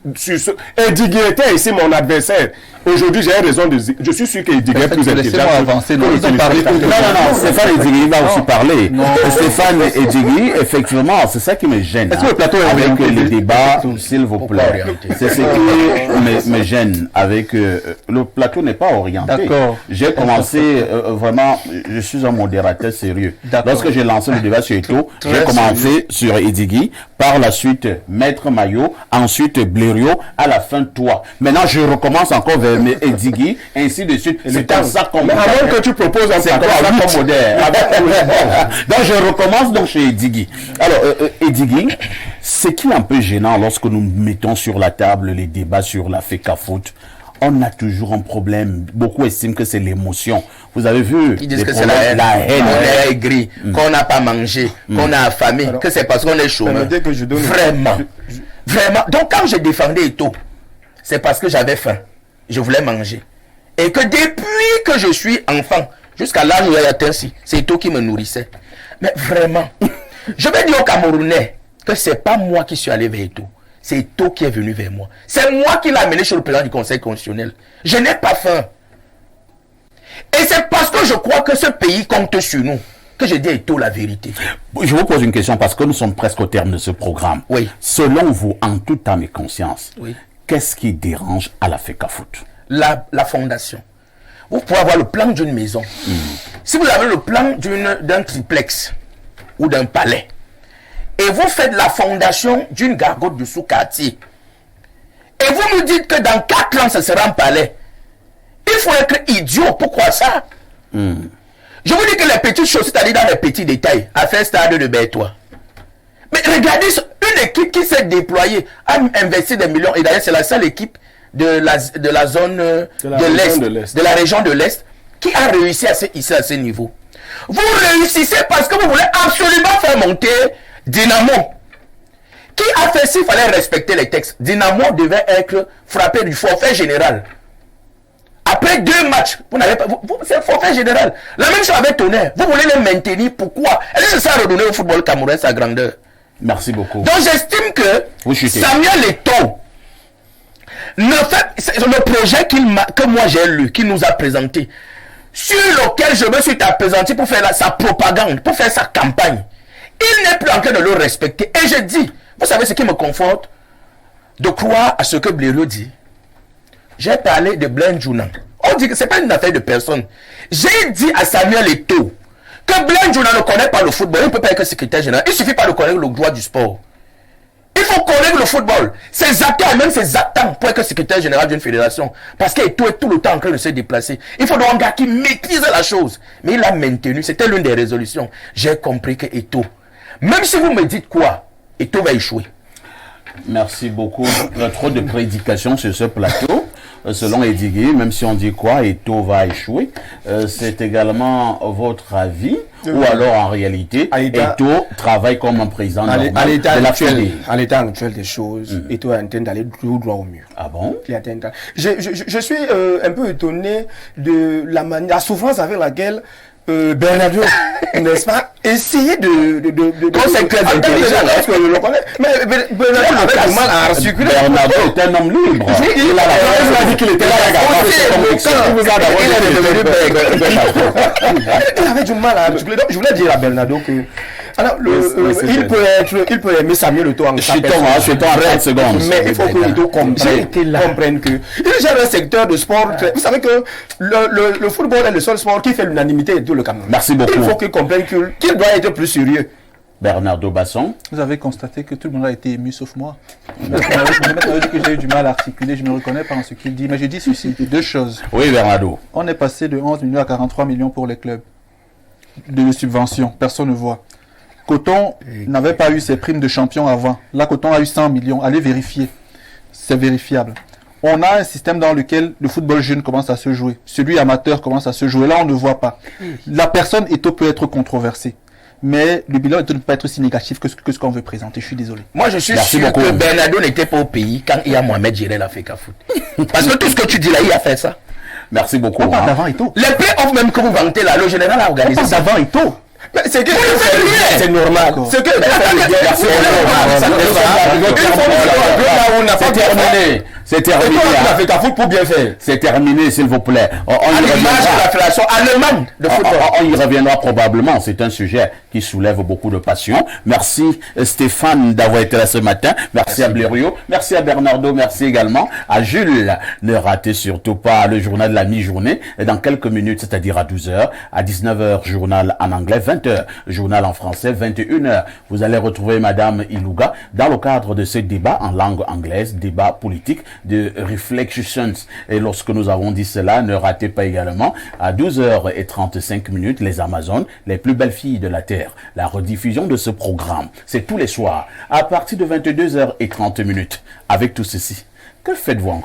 Edigué était ici mon adversaire. Aujourd'hui, j'ai raison de dire. Je suis sûr qu'Edigué est plus intelligent. Avancer. Non, Stéphane Edigué va aussi parler. Stéphane Edigué, effectivement, c'est ça qui me gêne. Est-ce que le plateau est avec les débats, s'il vous plaît. C'est ce qui me gêne avec le plateau n'est pas orienté. D'accord. J'ai commencé vraiment, je suis un modérateur sérieux. Lorsque j'ai lancé le débat sur Eto, j'ai commencé sur Edigué, par la suite Maître Maillot, ensuite Blériot, à la fin toi. Maintenant, je recommence encore vers Edigué, ainsi de suite. C'est comme ça qu'on modère. Avant que tu proposes un plateau à 8. Qu'on modère. Donc, je recommence donc chez Edigué. Alors, Edigué, ce qui est un peu gênant lorsque nous mettons sur la table les débats sur la FECAFOOT, on a toujours un problème. Beaucoup estiment que c'est l'émotion. Vous avez vu, ils disent que c'est la haine. On est aigri, qu'on n'a pas mangé, qu'on a affamé, que c'est parce qu'on est chômeur. Vraiment. Vraiment. Donc quand je défendais Eto, c'est parce que j'avais faim. Je voulais manger. Et que depuis que je suis enfant, jusqu'à l'âge où j'ai atteint ici, c'est Eto qui me nourrissait. Mais vraiment, je vais dire aux Camerounais que c'est pas moi qui suis allé vers Eto. C'est Eto qui est venu vers moi. C'est moi qui l'ai amené chez le président du Conseil constitutionnel. Je n'ai pas faim. Et c'est parce que je crois que ce pays compte sur nous que je dis à Eto la vérité. Je vous pose une question parce que nous sommes presque au terme de ce programme. Oui. Selon vous, en toute âme et conscience, oui, qu'est-ce qui dérange à la FECAFOOT? La fondation. Vous pouvez avoir le plan d'une maison. Si vous avez le plan d'un triplex ou d'un palais, et vous faites la fondation d'une gargote de sous-quartier, et vous nous dites que dans 4 ans, ce sera un palais, il faut être idiot pour croire ça. Je vous dis que les petites choses, c'est-à-dire dans les petits détails, à faire stade de Bertois. Mais regardez, une équipe qui s'est déployée, a investi des millions, et d'ailleurs c'est la seule équipe de la zone de l'Est, de la région de l'Est, qui a réussi à ce niveau. Vous réussissez parce que vous voulez absolument faire monter Dynamo. Qui a fait s'il fallait respecter les textes? Dynamo devait être frappé du forfait général. Après 2 matchs, vous n'avez pas. C'est forfait général. La même chose avec Tonnerre. Vous voulez le maintenir. Pourquoi? Est-ce que ça a redonné au football camerounais sa grandeur? Merci beaucoup. Donc j'estime que Samuel Eto'o ne fait le projet que moi j'ai lu, qu'il nous a présenté, sur lequel je me suis présenté pour faire sa propagande, pour faire sa campagne. Il n'est plus en train de le respecter. Et je dis, vous savez ce qui me conforte? De croire à ce que Blériot dit. J'ai parlé de Blaine Djounan. On dit que ce n'est pas une affaire de personne. J'ai dit à Samuel Eto'o que Blaine Djounan ne connaît pas le football. Il ne peut pas être secrétaire général. Il ne suffit pas de connaître le droit du sport. Il faut connaître le football. Ses acteurs, même ses actants, pour être secrétaire général d'une fédération. Parce qu'Eto'o est tout le temps en train de se déplacer. Il faut donc un gars qui maîtrise la chose. Mais il a maintenu. C'était l'une des résolutions. J'ai compris que Eto'o, même si vous me dites quoi, Eto'o va échouer. Merci beaucoup. Il y a trop de prédications sur ce plateau. Selon Edigué, même si on dit quoi, Eto'o va échouer. C'est également votre avis? Ou alors en réalité, Eto'o travaille comme un président normal de la Fédé? À l'état actuel des choses, Eto'o est en train d'aller tout droit au mur. Ah bon? Je suis un peu étonné de la souffrance avec laquelle Bernardo, n'est-ce pas, essayer de c'est très intelligent, est-ce que je le connais? Mais Bernardo avait du mal à articuler. Bernardo est un homme libre. Il a dit qu'il était là. Il avait du mal à articuler. Donc je voulais dire à Bernardo que Alors, il peut aimer Samuel Eto'o en Chutons en 30 secondes. Mais il faut que Eto'o comprenne que il gère un secteur de sport. Vous savez que le football est le seul sport qui fait l'unanimité de tout le Cameroun. Merci beaucoup. Il faut qu'il comprenne qu'il doit être plus sérieux. Bernardo Basson. Vous avez constaté que tout le monde a été ému sauf moi. Vous m'avez dit que j'ai eu du mal à articuler, je ne me reconnais pas en ce qu'il dit. Mais je dis ceci, deux choses. Oui, Bernardo. On est passé de 11 millions à 43 millions pour les clubs de subventions. Personne ne voit. Coton n'avait pas eu ses primes de champion avant. Là, Coton a eu 100 millions. Allez vérifier. C'est vérifiable. On a un système dans lequel le football jeune commence à se jouer. Celui amateur commence à se jouer. Là, on ne voit pas. La personne Eto'o peut être controversée. Mais le bilan ne peut pas être si négatif que ce qu'on veut présenter. Je suis désolé. Moi, je suis sûr que Bernardo n'était pas au pays quand il y a Mohamed géré l'Africa Foot. Parce que tout ce que tu dis là, il a fait ça. Merci beaucoup. On parle d'avant Eto'o. Les play-offs même que vous vantez là, le général a organisé ça. D'avant Eto'o. C'est que c'est normal. C'est que c'est terminé. C'est terminé. Pour bien faire. C'est terminé, s'il vous plaît. On y reviendra. La fédération allemande de football. On y reviendra probablement. C'est un sujet qui soulève beaucoup de passion. Merci Stéphane d'avoir été là ce matin. Merci à Blériot. Merci à Bernardo. Merci également à Jules. Ne ratez surtout pas le journal de la mi-journée. Dans quelques minutes, c'est-à-dire à 12h, à 19h, journal en anglais, 20h, journal en français, 21h. Vous allez retrouver Madame Ilouga dans le cadre de ce débat en langue anglaise, débat politique de Reflections. Et lorsque nous avons dit cela, ne ratez pas également à 12h35 les Amazones, les plus belles filles de la Terre. La rediffusion de ce programme, c'est tous les soirs à partir de 22h30. Avec tout ceci, que faites-vous encore?